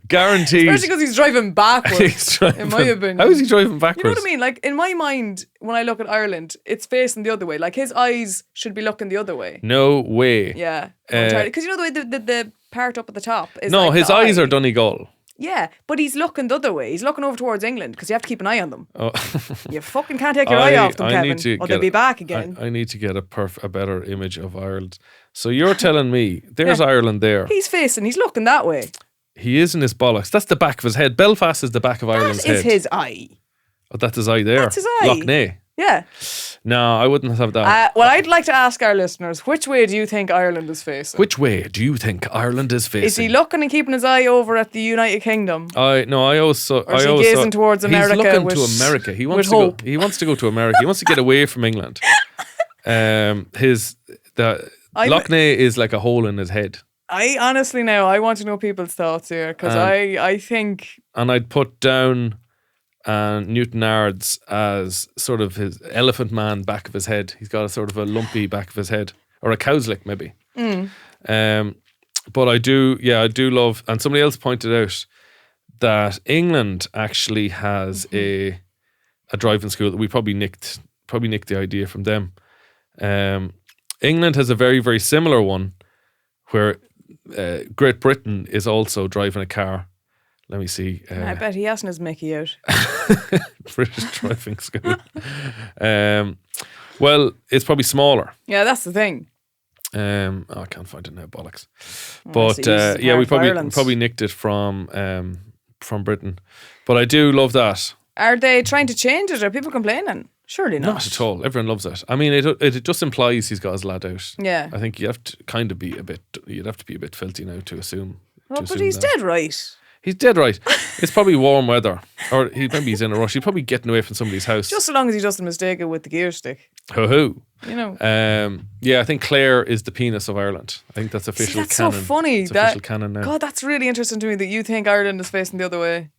Speaker 5: Guaranteed.
Speaker 6: Especially because he's driving backwards,
Speaker 5: He's driving-
Speaker 6: in my opinion.
Speaker 5: How is he driving backwards?
Speaker 6: You know what I mean? Like, in my mind, when I look at Ireland, it's facing the other way. Like, his eyes should be looking the other way.
Speaker 5: No way.
Speaker 6: Yeah. Because you know the way the part up at the top is
Speaker 5: No,
Speaker 6: like
Speaker 5: his
Speaker 6: the
Speaker 5: eyes
Speaker 6: eye.
Speaker 5: are Donegal.
Speaker 6: Yeah, but he's looking the other way. He's looking over towards England because you have to keep an eye on them.
Speaker 5: Oh.
Speaker 6: You fucking can't take your eye off them, Kevin, or they'll be back again.
Speaker 5: I need to get a better image of Ireland. So you're telling me there's Ireland there.
Speaker 6: He's looking that way.
Speaker 5: He is in his bollocks. That's the back of his head. Belfast is the back of Ireland's
Speaker 6: That is
Speaker 5: head.
Speaker 6: his eye.
Speaker 5: Oh, that's his eye there.
Speaker 6: That's his eye.
Speaker 5: Loch Ness.
Speaker 6: Yeah.
Speaker 5: No, I wouldn't have that.
Speaker 6: Well, I'd like to ask our listeners, which way do you think Ireland is facing?
Speaker 5: Which way do you think Ireland is facing?
Speaker 6: Is he looking and keeping his eye over at the United Kingdom?
Speaker 5: I always
Speaker 6: Or is he gazing towards America
Speaker 5: He's looking
Speaker 6: with-
Speaker 5: to America. He wants
Speaker 6: with
Speaker 5: to go.
Speaker 6: hope?
Speaker 5: He wants to go to America. He wants to get away from England. Loch Ness is like a hole in his head.
Speaker 6: I honestly now, I want to know people's thoughts here because I think
Speaker 5: And I'd put down Newton Ards as sort of his elephant man back of his head. He's got a sort of a lumpy back of his head, or a cowslick maybe. But I do love, and somebody else pointed out that England actually has a driving school that we probably nicked the idea from them. England has a very, very similar one where Great Britain is also driving a car. Let me see.
Speaker 6: I bet he hasn't his Mickey out.
Speaker 5: British driving school. Well, it's probably smaller.
Speaker 6: Yeah, that's the thing.
Speaker 5: I can't find it now, bollocks.
Speaker 6: I
Speaker 5: But
Speaker 6: see, this is
Speaker 5: yeah, we
Speaker 6: part of Ireland.
Speaker 5: probably nicked it from Britain. But I do love that.
Speaker 6: Are they trying to change it? Are people complaining? Surely not.
Speaker 5: Not at all. Everyone loves it. I mean, it just implies he's got his lad out.
Speaker 6: Yeah.
Speaker 5: I think you have to kind of be a bit. You'd have to be a bit filthy now to assume.
Speaker 6: Well,
Speaker 5: to
Speaker 6: but
Speaker 5: assume
Speaker 6: he's
Speaker 5: that.
Speaker 6: dead right.
Speaker 5: He's dead right. It's probably warm weather, or maybe he's in a rush. He's probably getting away from somebody's house.
Speaker 6: Just so long as he doesn't mistake it with the gear stick.
Speaker 5: Ho-ho.
Speaker 6: You know.
Speaker 5: Yeah, I think Clare is the penis of Ireland. I think that's official
Speaker 6: See, that's
Speaker 5: canon.
Speaker 6: so funny.
Speaker 5: It's official canon now.
Speaker 6: God, that's really interesting to me that you think Ireland is facing the other way.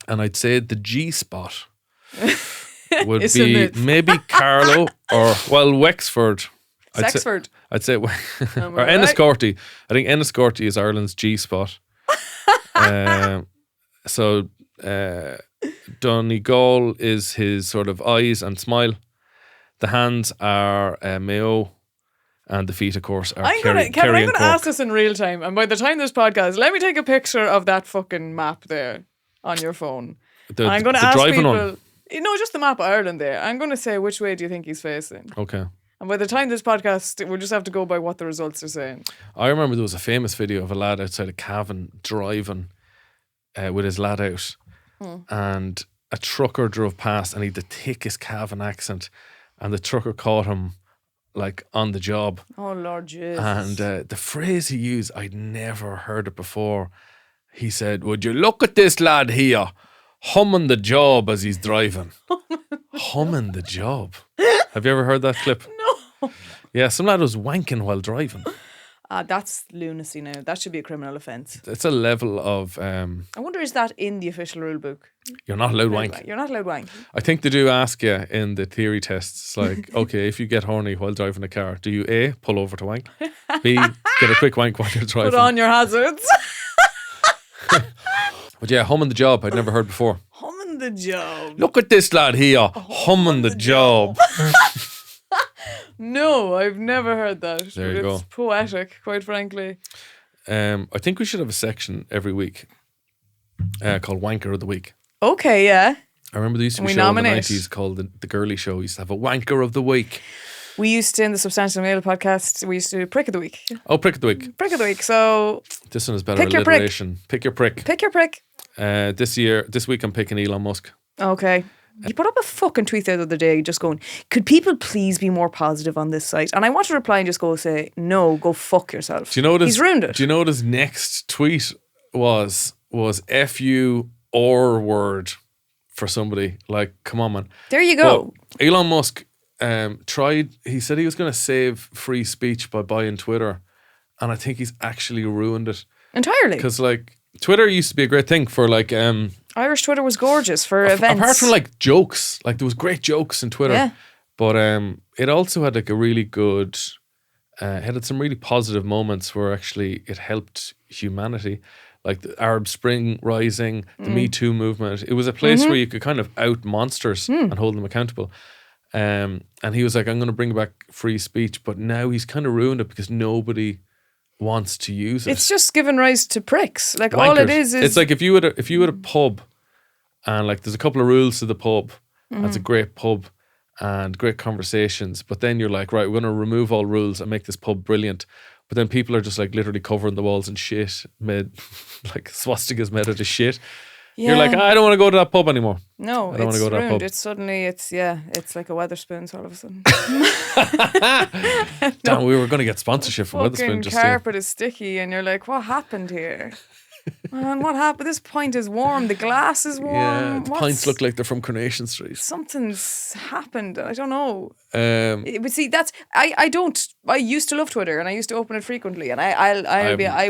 Speaker 5: And I'd say the G spot would
Speaker 6: It's a
Speaker 5: be
Speaker 6: myth.
Speaker 5: maybe Carlow or Wexford.
Speaker 6: Sexford.
Speaker 5: I'd say
Speaker 6: Am I
Speaker 5: or
Speaker 6: right?
Speaker 5: Enniscorthy. I think Enniscorthy is Ireland's G spot. So Donegal is his sort of eyes and smile. The hands are Mayo, and the feet, of course, are
Speaker 6: Kevin, I'm
Speaker 5: Kerry and
Speaker 6: going to
Speaker 5: Cork.
Speaker 6: ask this in real time. And by the time this podcast, let me take a picture of that fucking map there on your phone.
Speaker 5: The,
Speaker 6: I'm going to
Speaker 5: the
Speaker 6: ask
Speaker 5: driving
Speaker 6: people.
Speaker 5: one.
Speaker 6: No, just the map of Ireland there. I'm going to say, which way do you think he's facing?
Speaker 5: Okay.
Speaker 6: And by the time this podcast, we'll just have to go by what the results are saying.
Speaker 5: I remember there was a famous video of a lad outside of Cavan driving with his lad out, and a trucker drove past, and he had the thickest Cavan accent, and the trucker caught him like on the job.
Speaker 6: Oh, Lord Jesus.
Speaker 5: And the phrase he used, I'd never heard it before. He said, "Would you look at this lad here, humming the job as he's driving?" Humming the job. Have you ever heard that clip?
Speaker 6: No.
Speaker 5: Yeah, some lad was wanking while driving.
Speaker 6: That's lunacy now. That should be a criminal offence.
Speaker 5: It's a level of
Speaker 6: I wonder, is that in the official rule book?
Speaker 5: you're not allowed wank.
Speaker 6: You're not allowed wank.
Speaker 5: I think they do ask you in the theory tests, like, okay, if you get horny while driving a car, do you A, pull over to wank? B, get a quick wank while you're driving?
Speaker 6: Put on your hazards.
Speaker 5: But yeah, humming the job, I'd never heard before.
Speaker 6: Humming the job.
Speaker 5: Look at this lad here, humming the job.
Speaker 6: No, I've never heard that.
Speaker 5: There you
Speaker 6: It's
Speaker 5: go.
Speaker 6: poetic, quite frankly.
Speaker 5: I think we should have a section every week called Wanker of the Week.
Speaker 6: Okay, yeah.
Speaker 5: I remember there used to be
Speaker 6: We
Speaker 5: a show in the
Speaker 6: nominate.
Speaker 5: 90s called the Girly Show. We used to have a Wanker of the Week.
Speaker 6: We used to, in the Substantial Male podcast, we used to do Prick of the Week.
Speaker 5: Oh, Prick of the Week.
Speaker 6: Prick of the Week. So
Speaker 5: This one is better
Speaker 6: Pick your prick.
Speaker 5: alliteration. Pick your prick.
Speaker 6: pick your prick.
Speaker 5: This week I'm picking Elon Musk.
Speaker 6: Okay. He put up a fucking tweet the other day just going, could people please be more positive on this site? And I want to reply and just say, no, go fuck yourself.
Speaker 5: Do you know what
Speaker 6: He's ruined it.
Speaker 5: Do you know what his next tweet was FU or word for somebody? Like, come on, man.
Speaker 6: There you go.
Speaker 5: But Elon Musk he said he was going to save free speech by buying Twitter, and I think he's actually ruined it
Speaker 6: Entirely.
Speaker 5: because like Twitter used to be a great thing for like
Speaker 6: Irish Twitter was gorgeous for events.
Speaker 5: apart from like jokes, like there was great jokes in Twitter.
Speaker 6: Yeah.
Speaker 5: But it also had like a really good, it had some really positive moments where actually it helped humanity, like the Arab Spring rising, the Me Too movement. It was a place where you could kind of out monsters and hold them accountable. And he was like, I'm going to bring back free speech, but now he's kind of ruined it because nobody wants to use it.
Speaker 6: It's just given rise to pricks. Like all it is
Speaker 5: It's like if you had a pub, and like there's a couple of rules to the pub. And it's a great pub and great conversations, but then you're like, right, we're going to remove all rules and make this pub brilliant. But then people are just like literally covering the walls in shit, made like swastikas made out of shit. You're like, I don't want to go to that pub anymore.
Speaker 6: No,
Speaker 5: I don't want
Speaker 6: it's
Speaker 5: to go to that
Speaker 6: ruined.
Speaker 5: pub.
Speaker 6: It's suddenly, it's like a Weatherspoons all of a sudden.
Speaker 5: Damn, we were going to get sponsorship from
Speaker 6: Fucking
Speaker 5: Weatherspoon. Just
Speaker 6: carpet is sticky and you're like, what happened here? Man, what happened? This pint is warm. The glass is warm.
Speaker 5: yeah, the pints look like they're from Coronation Street.
Speaker 6: Something's happened. I don't know.
Speaker 5: Um,
Speaker 6: But see, I used to love Twitter and I used to open it frequently, and I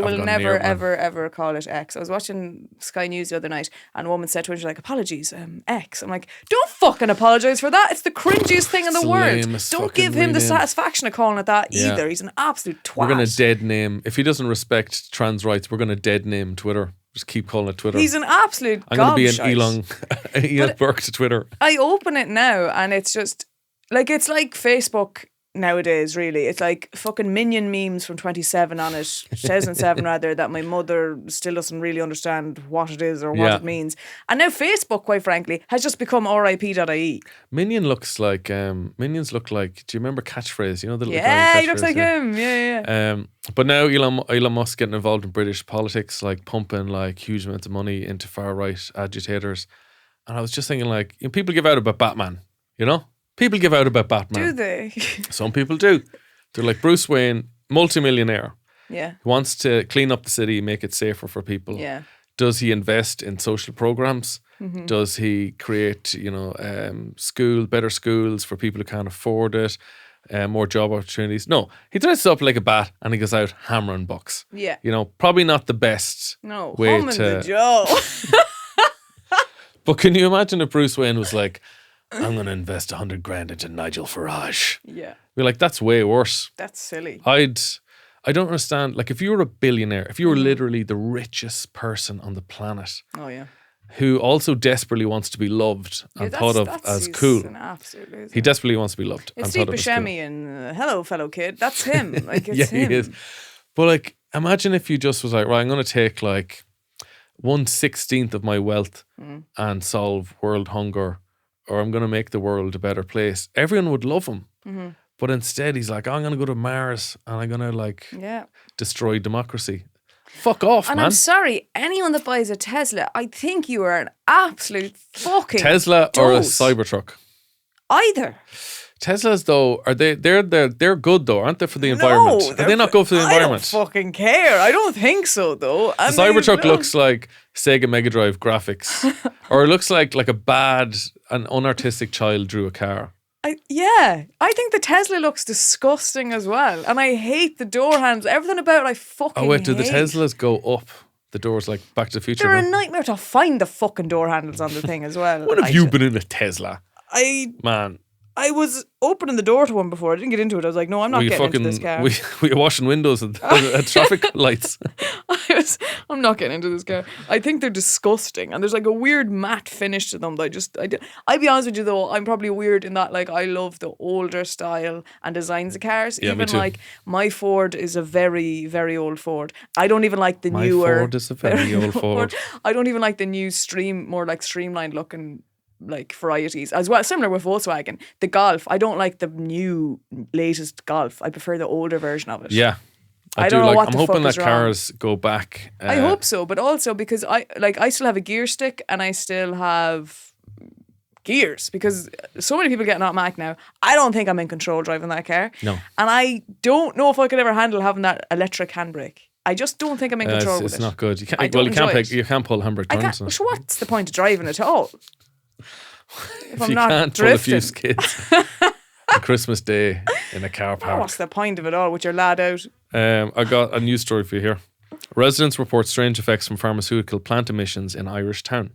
Speaker 6: will
Speaker 5: gone
Speaker 6: never
Speaker 5: near it, man.
Speaker 6: ever call it X. I was watching Sky News the other night and a woman said to her, she's like, apologies, X. I'm like, don't fucking apologise for that. It's the cringiest thing in the
Speaker 5: It's the
Speaker 6: world.
Speaker 5: lamest
Speaker 6: Don't
Speaker 5: fucking
Speaker 6: give him the
Speaker 5: rename.
Speaker 6: satisfaction of calling it that
Speaker 5: Yeah.
Speaker 6: either. He's an absolute twat.
Speaker 5: we're going to dead name, if he doesn't respect trans rights, we're going to dead name Twitter. Just keep calling it Twitter.
Speaker 6: He's an absolute
Speaker 5: I'm going to be an
Speaker 6: gobshite.
Speaker 5: Elon Burke to Twitter.
Speaker 6: I open it now and it's just like, it's like Facebook nowadays, really. It's like fucking minion memes from 2007 rather, that my mother still doesn't really understand what it is or what
Speaker 5: Yeah.
Speaker 6: it means. And now Facebook, quite frankly, has just become RIP.ie.
Speaker 5: Minions look like, do you remember Catchphrase? You know the little
Speaker 6: Yeah,
Speaker 5: guy
Speaker 6: he looks
Speaker 5: Catchphrase,
Speaker 6: like
Speaker 5: yeah.
Speaker 6: him. Yeah.
Speaker 5: But now Elon Musk getting involved in British politics, like pumping like huge amounts of money into far right agitators. And I was just thinking, like, you know, people give out about Batman, you know? People give out about Batman.
Speaker 6: Do they?
Speaker 5: Some people do. They're like Bruce Wayne, multimillionaire,
Speaker 6: Yeah.
Speaker 5: who wants to clean up the city, make it safer for people.
Speaker 6: Yeah.
Speaker 5: Does he invest in social programs?
Speaker 6: Mm-hmm.
Speaker 5: Does he create, better schools for people who can't afford it? More job opportunities? No, he dresses up like a bat and he goes out hammering bucks.
Speaker 6: Yeah.
Speaker 5: You know, probably not the best
Speaker 6: No,
Speaker 5: way
Speaker 6: humming
Speaker 5: to.
Speaker 6: the Joe.
Speaker 5: But can you imagine if Bruce Wayne was like, I'm going to invest 100 grand into Nigel Farage?
Speaker 6: Yeah.
Speaker 5: We're like, that's way worse.
Speaker 6: That's silly.
Speaker 5: I don't understand. Like, if you were a billionaire, if you
Speaker 6: Mm-hmm.
Speaker 5: were literally the richest person on the planet,
Speaker 6: Oh, yeah.
Speaker 5: who also desperately wants to be loved and
Speaker 6: Yeah,
Speaker 5: thought of
Speaker 6: that's-
Speaker 5: as
Speaker 6: he's
Speaker 5: cool.
Speaker 6: an absolute loser.
Speaker 5: He desperately wants to be loved.
Speaker 6: It's
Speaker 5: and
Speaker 6: Steve
Speaker 5: thought of as cool.
Speaker 6: Buscemi and hello, fellow kid. That's him. Like, it's
Speaker 5: Yeah,
Speaker 6: him.
Speaker 5: he is. But like, imagine if you just was like, right, I'm going to take like 1/16 of my wealth
Speaker 6: Mm.
Speaker 5: and solve world hunger, or I'm going to make the world a better place. Everyone would love him.
Speaker 6: Mm-hmm.
Speaker 5: But instead, he's like, I'm going to go to Mars and I'm going to like
Speaker 6: Yeah.
Speaker 5: destroy democracy. Fuck off,
Speaker 6: And
Speaker 5: man.
Speaker 6: I'm sorry, anyone that buys a Tesla, I think you are an absolute fucking
Speaker 5: Tesla or a
Speaker 6: dope.
Speaker 5: Cybertruck?
Speaker 6: Either.
Speaker 5: Teslas though, they're good though, aren't they, for the environment?
Speaker 6: No,
Speaker 5: Are they not good for the environment?
Speaker 6: I don't fucking care. I don't think so, though.
Speaker 5: The Cybertruck looks like Sega Mega Drive graphics, or it looks like an unartistic child drew a car.
Speaker 6: I think the Tesla looks disgusting as well, and I hate the door handles. Everything about it, I fucking.
Speaker 5: Oh wait, do the
Speaker 6: hate.
Speaker 5: Teslas go up? The doors like Back to the Future.
Speaker 6: They're a
Speaker 5: no?
Speaker 6: nightmare to find the fucking door handles on the thing as well.
Speaker 5: When have you been in a Tesla, man?
Speaker 6: I was opening the door to one before. I didn't get into it. I was like, no, I'm not
Speaker 5: Were you
Speaker 6: getting
Speaker 5: fucking?
Speaker 6: into this car.
Speaker 5: Were you washing windows at traffic lights?
Speaker 6: I'm not getting into this car. I think they're disgusting, and there's like a weird matte finish to them. I'd be honest with you though, I'm probably weird in that like I love the older style and designs of cars.
Speaker 5: Yeah, me
Speaker 6: Even
Speaker 5: too.
Speaker 6: like my Ford is a very, very old Ford. I don't even like the
Speaker 5: My
Speaker 6: newer.
Speaker 5: Ford is a very old Ford.
Speaker 6: I don't even like the new more like streamlined looking like varieties as well. Similar with Volkswagen, the Golf. I don't like the new latest Golf. I prefer the older version of it.
Speaker 5: Yeah,
Speaker 6: I
Speaker 5: do
Speaker 6: don't know
Speaker 5: like.
Speaker 6: what
Speaker 5: I'm
Speaker 6: the
Speaker 5: hoping
Speaker 6: fuck
Speaker 5: that
Speaker 6: is wrong.
Speaker 5: cars go back.
Speaker 6: I hope so, but also because I still have a gear stick and I still have gears because so many people getting automatic now. I don't think I'm in control driving that car.
Speaker 5: No.
Speaker 6: And I don't know if I could ever handle having that electric handbrake. I just don't think I'm in control with
Speaker 5: it's
Speaker 6: it.
Speaker 5: not good. You can't.
Speaker 6: I don't
Speaker 5: You can't
Speaker 6: enjoy
Speaker 5: pick.
Speaker 6: it.
Speaker 5: You can't pull handbrake
Speaker 6: I
Speaker 5: turns.
Speaker 6: can't. So what's the point of driving at all? If I'm
Speaker 5: you
Speaker 6: not
Speaker 5: can't pull a few
Speaker 6: drifting.
Speaker 5: skids. on Christmas Day in a car park.
Speaker 6: What's the point of it all with your lad out?
Speaker 5: I got a news story for you here. Residents report strange effects from pharmaceutical plant emissions in Irish town.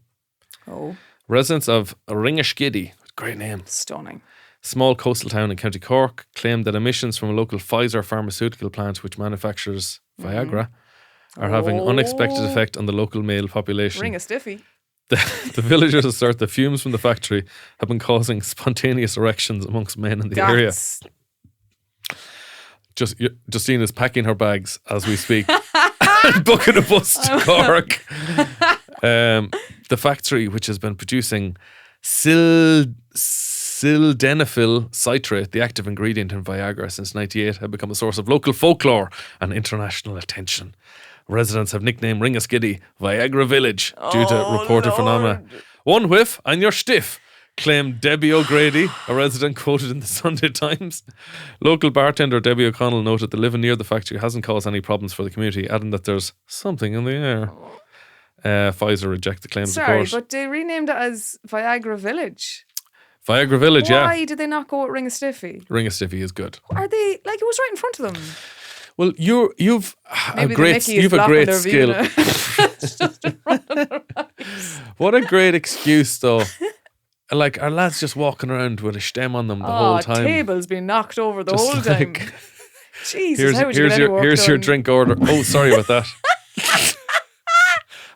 Speaker 6: Oh,
Speaker 5: Residents of Ringaskiddy, great name,
Speaker 6: stunning.
Speaker 5: small coastal town in County Cork, claimed that emissions from a local Pfizer pharmaceutical plant, which manufactures Viagra, are having unexpected effect on the local male population.
Speaker 6: Ring a stiffy.
Speaker 5: The villagers assert the fumes from the factory have been causing spontaneous erections amongst men in the area.
Speaker 6: That's
Speaker 5: Justine is packing her bags as we speak and booking a bus to Cork. The factory, which has been producing sildenafil citrate, the active ingredient in Viagra, since 1998, have become a source of local folklore and international attention. Residents have nicknamed Ringaskiddy Viagra Village due to reported phenomena. One whiff and you're stiff, claimed Debbie O'Grady, a resident quoted in the Sunday Times. Local bartender Debbie O'Connell noted that living near the factory hasn't caused any problems for the community, adding that there's something in the air. Pfizer rejected claims of
Speaker 6: sorry,
Speaker 5: course.
Speaker 6: but they renamed it as Viagra Village.
Speaker 5: Viagra Village,
Speaker 6: Why did they not go with Ring a Stiffy?
Speaker 5: Ring a Stiffy is good.
Speaker 6: Are they like it was right in front of them?
Speaker 5: Well, you've
Speaker 6: Maybe
Speaker 5: a great skill. What a great excuse, though. Like our lads just walking around with a stem on them the whole time.
Speaker 6: Tables being knocked over the
Speaker 5: Just
Speaker 6: whole time.
Speaker 5: like,
Speaker 6: Jesus, how would you get any work
Speaker 5: here's your
Speaker 6: done?
Speaker 5: drink order. Oh, sorry about that.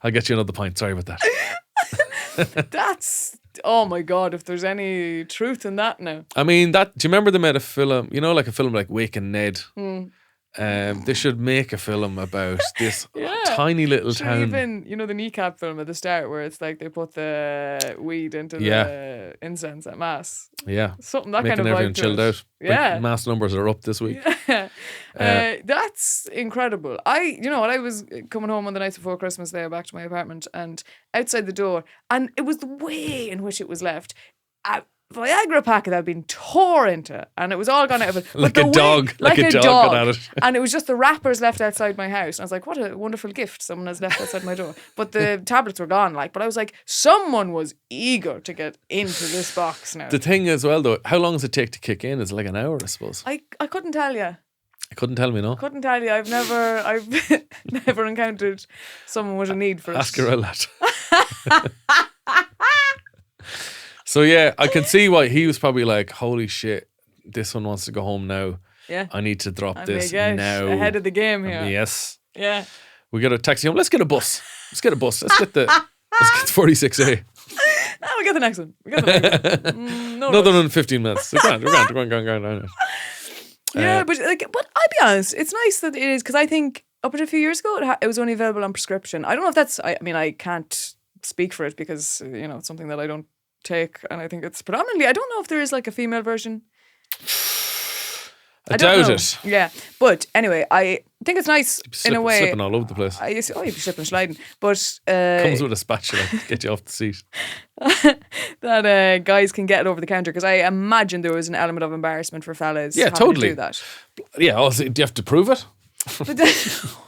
Speaker 5: I'll get you another pint. Sorry about that.
Speaker 6: That's oh my god! If there's any truth in that now,
Speaker 5: I mean, do you remember they made a film? You know, like a film like Wake and Ned. They should make a film about this tiny little
Speaker 6: Sure,
Speaker 5: town.
Speaker 6: even the kneecap film at the start where it's like they put the weed into the incense at mass.
Speaker 5: Yeah,
Speaker 6: Something that
Speaker 5: making
Speaker 6: kind of
Speaker 5: everyone
Speaker 6: vibe to
Speaker 5: chilled
Speaker 6: it.
Speaker 5: out.
Speaker 6: Yeah.
Speaker 5: Like, mass numbers are up this week.
Speaker 6: That's incredible. I was coming home on the night before Christmas Day back to my apartment, and outside the door, and it was the way in which it was left. A Viagra packet that had been tore into, and it was all gone out of it. But
Speaker 5: Like
Speaker 6: the
Speaker 5: a dog got at it.
Speaker 6: And it was just the wrappers left outside my house. And I was like, what a wonderful gift someone has left outside my door. But the tablets were gone, but I was like, someone was eager to get into this box now.
Speaker 5: The thing as well, though, how long does it take to kick in? Is it like an hour, I suppose?
Speaker 6: I couldn't tell you.
Speaker 5: I couldn't tell me, no.
Speaker 6: Couldn't tell you. I've never encountered someone with a need for it.
Speaker 5: Ask your lad. So yeah, I can see why he was probably like, holy shit, this one wants to go home now.
Speaker 6: Yeah.
Speaker 5: I need to drop
Speaker 6: I
Speaker 5: this
Speaker 6: may get
Speaker 5: now.
Speaker 6: ahead of the game here.
Speaker 5: Yes.
Speaker 6: Yeah.
Speaker 5: We got a taxi home. Let's get a bus. Let's get the 46A.
Speaker 6: Now we get the next one. No
Speaker 5: Another
Speaker 6: rush.
Speaker 5: one in 15 minutes. We're going.
Speaker 6: Yeah, but I'll be honest, it's nice that it is, because I think up until a few years ago it was only available on prescription. I don't know if that's, I mean, I can't speak for it because, it's something that I don't take, and I think it's predominantly, I don't know if there is like a female version.
Speaker 5: I
Speaker 6: don't
Speaker 5: doubt
Speaker 6: know.
Speaker 5: it.
Speaker 6: Yeah, but anyway, I think it's nice in a way.
Speaker 5: Slipping all over the place.
Speaker 6: You'd be slipping and sliding, but
Speaker 5: Comes with a spatula to get you off the seat.
Speaker 6: that guys can get it over the counter, because I imagine there was an element of embarrassment for fellas.
Speaker 5: Yeah,
Speaker 6: having
Speaker 5: totally.
Speaker 6: To do that.
Speaker 5: Yeah, also, do you have to prove it?
Speaker 6: But then,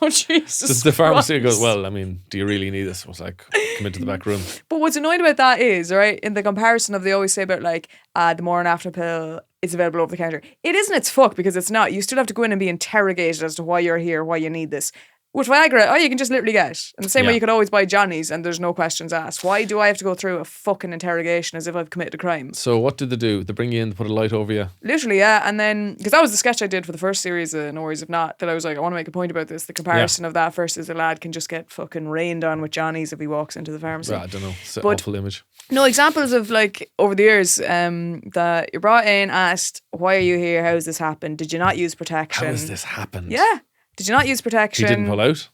Speaker 6: oh Jesus!
Speaker 5: The pharmacy
Speaker 6: Christ.
Speaker 5: goes, well, I mean, do you really need this? I was like, come into the back room.
Speaker 6: But what's annoying about that is, right, in the comparison of they always say about like the morning after pill is available over the counter. It isn't. It's fuck, because it's not. You still have to go in and be interrogated as to why you're here, why you need this. With Viagra, you can just literally get. In the same way you could always buy Johnny's and there's no questions asked. Why do I have to go through a fucking interrogation as if I've committed a crime?
Speaker 5: So what did they do? They bring you in, they put a light over you.
Speaker 6: Literally, yeah. And then, because that was the sketch I did for the first series of No Worries If Not, that I was like, I want to make a point about this. The comparison of that versus a lad can just get fucking rained on with Johnny's if he walks into the pharmacy.
Speaker 5: Right, I don't know. It's an
Speaker 6: But-
Speaker 5: awful image.
Speaker 6: No, examples of like over the years that you're brought in, asked, why are you here? How has this happened? Did you not use protection?
Speaker 5: How has this happened?
Speaker 6: Yeah. Did you not use
Speaker 5: He
Speaker 6: protection?
Speaker 5: didn't pull out?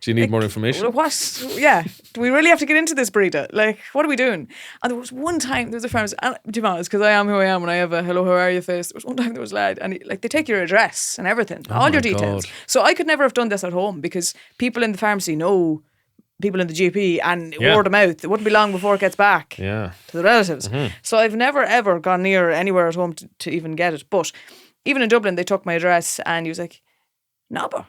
Speaker 5: Do you need more information?
Speaker 6: What? Yeah. Do we really have to get into this, Brita? Like, what are we doing? And there was one time, there was a pharmacist, and to be honest, because I am who I am and I have a hello, how are you face, there was one time there was a lad, and they take your address and everything, all your
Speaker 5: my
Speaker 6: details.
Speaker 5: God.
Speaker 6: So I could never have done this at home, because people in the pharmacy know people in the GP, and word of mouth, it wouldn't be long before it gets back
Speaker 5: Yeah.
Speaker 6: to the relatives. So I've never ever gone near anywhere at home to even get it. But even in Dublin, they took my address, and he was like, Nobber,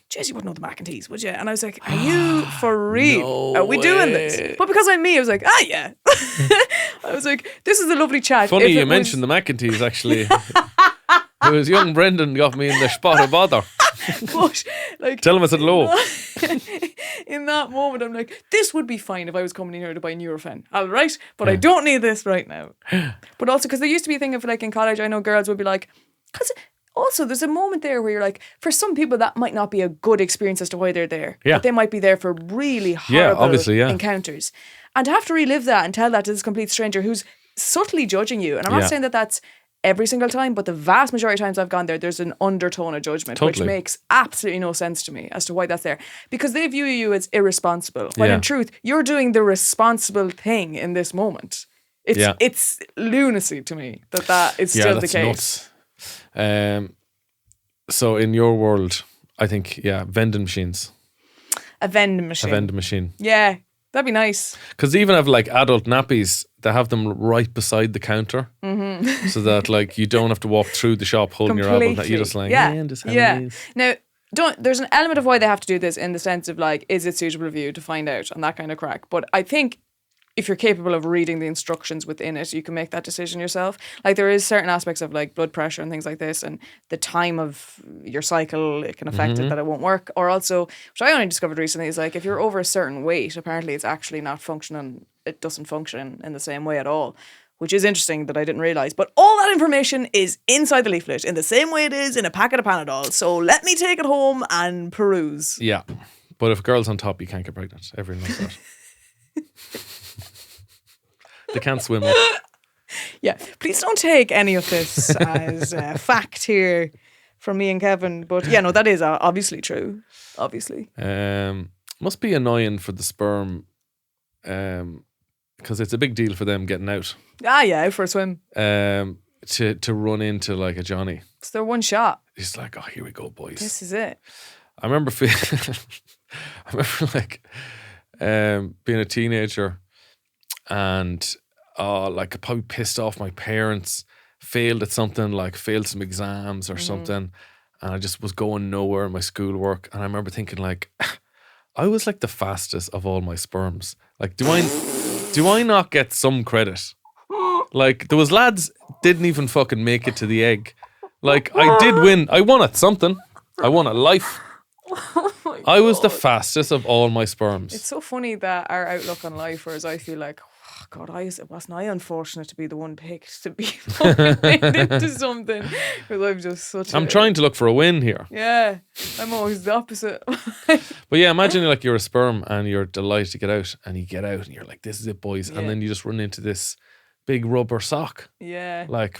Speaker 6: Jeez, you wouldn't know the mac and teas, would you? And I was like, are you for real?
Speaker 5: No
Speaker 6: Are we doing
Speaker 5: way.
Speaker 6: this? But because I'm me, I was like, yeah. I was like, this is a lovely chat.
Speaker 5: Funny
Speaker 6: If
Speaker 5: you
Speaker 6: it
Speaker 5: mentioned the mac and teas, actually. It was young Brendan got me in the spot of bother.
Speaker 6: But, like,
Speaker 5: Tell him it's at low.
Speaker 6: in that moment, I'm like, this would be fine if I was coming in here to buy Nurofen. All right, but I don't need this right now. But also, because there used to be a thing of like in college, I know girls would be like, because also there's a moment there where you're like, for some people that might not be a good experience as to why they're there.
Speaker 5: Yeah.
Speaker 6: But they might be there for really horrible
Speaker 5: obviously, yeah.
Speaker 6: encounters. And to have to relive that and tell that to this complete stranger who's subtly judging you. And I'm not
Speaker 5: Yeah.
Speaker 6: saying that that's every single time, but the vast majority of times I've gone there's an undertone of judgment, which
Speaker 5: Totally.
Speaker 6: makes absolutely no sense to me as to why that's there. Because they view you as irresponsible, when
Speaker 5: Yeah.
Speaker 6: in truth, you're doing the responsible thing in this moment. It's lunacy to me that is still the
Speaker 5: that's
Speaker 6: case.
Speaker 5: nuts. So in your world, I think, vending machines.
Speaker 6: A vending
Speaker 5: A
Speaker 6: machine.
Speaker 5: vending machine.
Speaker 6: Yeah, that'd be nice.
Speaker 5: Because even have like adult nappies, they have them right beside the counter, so that like you don't have to walk through the shop holding your apple. That you just like, just have these.
Speaker 6: Now, there's an element of why they have to do this in the sense of like, is it suitable for you to find out and that kind of crack. But I think if you're capable of reading the instructions within it, you can make that decision yourself. Like there is certain aspects of like blood pressure and things like this, and the time of your cycle, it can affect it that it won't work. Or also, which I only discovered recently, is like if you're over a certain weight, apparently it's actually not functioning. It doesn't function in the same way at all, which is interesting that I didn't realise. But all that information is inside the leaflet in the same way it is in a packet of Panadol. So let me take it home and peruse.
Speaker 5: Yeah, but if a girl's on top, you can't get pregnant. Everyone knows that. They can't swim up.
Speaker 6: Yeah, please don't take any of this as fact here from me and Kevin. But yeah, no, that is obviously true. Obviously.
Speaker 5: Must be annoying for the sperm, because it's a big deal for them getting out.
Speaker 6: Ah, yeah, out for a swim.
Speaker 5: To run into like a Johnny.
Speaker 6: It's their one shot.
Speaker 5: He's like, oh, here we go, boys.
Speaker 6: This is it.
Speaker 5: I remember being a teenager and like I probably pissed off my parents, failed at something, like failed some exams or something, and I just was going nowhere in my schoolwork. And I remember thinking like, I was like the fastest of all my sperms. Like, do I not get some credit? Like there was lads didn't even fucking make it to the egg. Like I did win. I won at something. I won at life. I was the fastest of all my sperms.
Speaker 6: It's so funny that our outlook on life, whereas I feel like, oh God, wasn't I unfortunate to be the one picked to be made into something? Because I'm just
Speaker 5: I'm trying to look for a win here.
Speaker 6: Yeah, I'm always the opposite.
Speaker 5: But yeah, imagine like you're a sperm and you're delighted to get out, and you get out and you're like, this is it, boys.
Speaker 6: Yeah.
Speaker 5: And then you just run into this big rubber sock.
Speaker 6: Yeah.
Speaker 5: Like,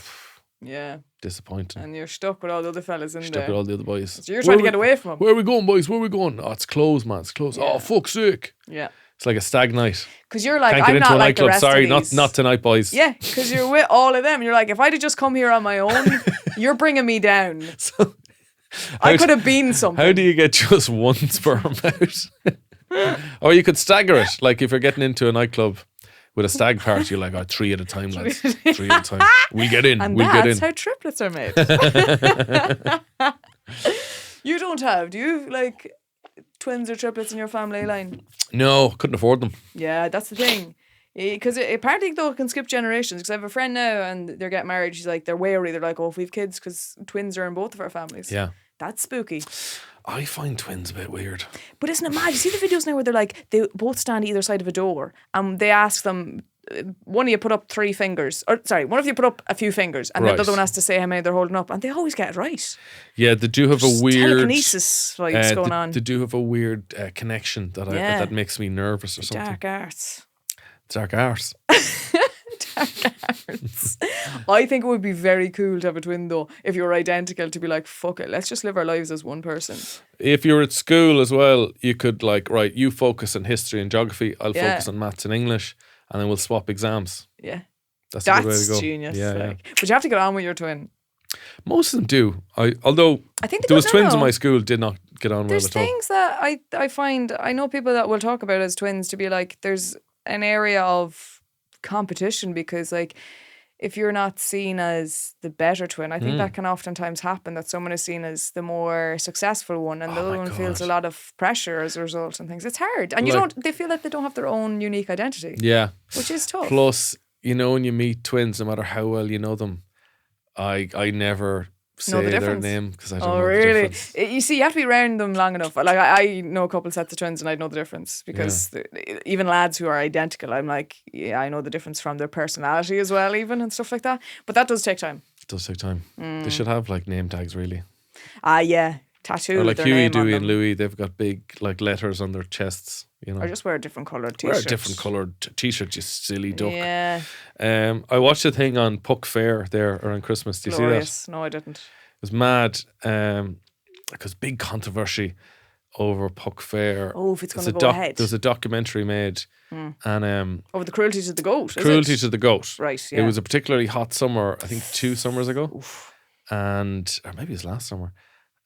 Speaker 6: yeah.
Speaker 5: disappointing.
Speaker 6: And you're stuck with all the other fellas in
Speaker 5: Stuck
Speaker 6: there.
Speaker 5: with all the other boys.
Speaker 6: So you're trying to get away from them.
Speaker 5: Where are we going, boys? Where are we going? Oh, it's closed, man. It's closed.
Speaker 6: Yeah.
Speaker 5: Oh, fuck's sake.
Speaker 6: Yeah.
Speaker 5: It's like a stag night.
Speaker 6: Because you're like,
Speaker 5: Can't get
Speaker 6: I'm
Speaker 5: into
Speaker 6: not
Speaker 5: a
Speaker 6: like the
Speaker 5: nightclub.
Speaker 6: rest
Speaker 5: Sorry,
Speaker 6: of these.
Speaker 5: not tonight, boys.
Speaker 6: Yeah, because you're with all of them. You're like, if I'd have just come here on my own, you're bringing me down.
Speaker 5: So,
Speaker 6: I could have been something.
Speaker 5: how do you get just one sperm out? Or you could stagger it. Like if you're getting into a nightclub with a stag party, you're like, oh, 3 at a time, lads. 3 at a time. We'll get in.
Speaker 6: And
Speaker 5: We'll get
Speaker 6: that's
Speaker 5: in.
Speaker 6: how triplets are made. You don't have, do you? Like twins or triplets in your family line?
Speaker 5: No, couldn't afford them.
Speaker 6: Yeah, that's the thing. Because apparently, though, it can skip generations. Because I have a friend now and they're getting married. She's like, they're wary. They're like, oh, if we have kids, because twins are in both of our families.
Speaker 5: Yeah.
Speaker 6: That's spooky.
Speaker 5: I find twins a bit weird.
Speaker 6: But isn't it mad? You see the videos now where they're like, they both stand either side of a door and they ask them, one of you put up 3 fingers, or sorry, one of you put up a few fingers, and
Speaker 5: Right.
Speaker 6: the other one has to say how many they're holding up, and they always get it right.
Speaker 5: Yeah, they do have
Speaker 6: There's
Speaker 5: a weird
Speaker 6: telekinesis vibes going on.
Speaker 5: They do have a weird connection that
Speaker 6: Yeah.
Speaker 5: that makes me nervous or something.
Speaker 6: Dark arts.
Speaker 5: Dark arse.
Speaker 6: Dark arts. I think it would be very cool to have a twin though, if you were identical, to be like, fuck it, let's just live our lives as one person.
Speaker 5: If you're at school as well, you could like, right, you focus on history and geography, I'll
Speaker 6: Yeah.
Speaker 5: focus on maths and English, and then we'll swap exams.
Speaker 6: Yeah.
Speaker 5: That's a good way to
Speaker 6: That's
Speaker 5: go.
Speaker 6: genius.
Speaker 5: Yeah,
Speaker 6: Like. But you have to get on with your twin.
Speaker 5: Most of them do. Although
Speaker 6: I think they
Speaker 5: there was
Speaker 6: don't
Speaker 5: twins in
Speaker 6: know.
Speaker 5: my school did not get on
Speaker 6: There's
Speaker 5: well at all.
Speaker 6: things that I find, I know people that will talk about as twins to be like, there's an area of competition because like if you're not seen as the better twin, I think that can oftentimes happen, that someone is seen as the more successful one and the other one feels a lot of pressure as a result and things. It's hard. And they feel like they don't have their own unique identity.
Speaker 5: Yeah.
Speaker 6: Which is tough.
Speaker 5: Plus, when you meet twins, no matter how well you know them, I never say their name because I don't know the difference.
Speaker 6: You see, you have to be around them long enough. Like I know a couple sets of twins and I know the difference because even lads who are identical, I'm like, yeah, I know the difference from their personality as well, even and stuff like that. But that does take time.
Speaker 5: It does take time. They should have like name tags, really.
Speaker 6: Yeah, tattoo.
Speaker 5: Or like
Speaker 6: their
Speaker 5: Huey,
Speaker 6: name
Speaker 5: Dewey,
Speaker 6: on
Speaker 5: and
Speaker 6: them.
Speaker 5: Louie, they've got big like letters on their chests.
Speaker 6: Or just wear a different coloured
Speaker 5: Wear
Speaker 6: t-shirt.
Speaker 5: a different coloured t-shirt, you silly duck.
Speaker 6: Yeah.
Speaker 5: I watched a thing on Puck Fair there around Christmas. Do you
Speaker 6: Glorious.
Speaker 5: see that?
Speaker 6: No, I didn't.
Speaker 5: It was mad because big controversy over Puck Fair.
Speaker 6: Oh, if it's going to go ahead.
Speaker 5: There was a documentary made and
Speaker 6: Over the cruelty to the goat,
Speaker 5: cruelty to the goat.
Speaker 6: Right, yeah.
Speaker 5: It was a particularly hot summer, I think 2 summers ago. Oof. Or maybe it was last summer.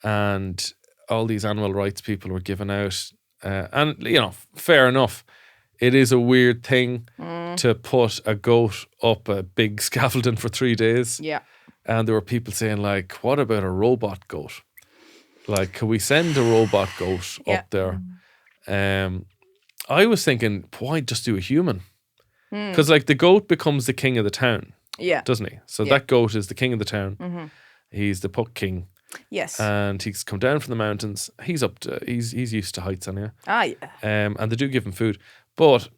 Speaker 5: And all these animal rights people were giving out and fair enough. It is a weird thing to put a goat up a big scaffolding for 3 days.
Speaker 6: Yeah.
Speaker 5: And there were people saying, like, what about a robot goat? Like, can we send a robot goat up there? I was thinking, why just do a human? Because, like, the goat becomes the king of the town.
Speaker 6: Yeah.
Speaker 5: Doesn't he? So that goat is the king of the town. Mm-hmm. He's the Puck king.
Speaker 6: Yes.
Speaker 5: And he's come down from the mountains. He's he's used to heights anyway.
Speaker 6: Yeah.
Speaker 5: And they do give him food. But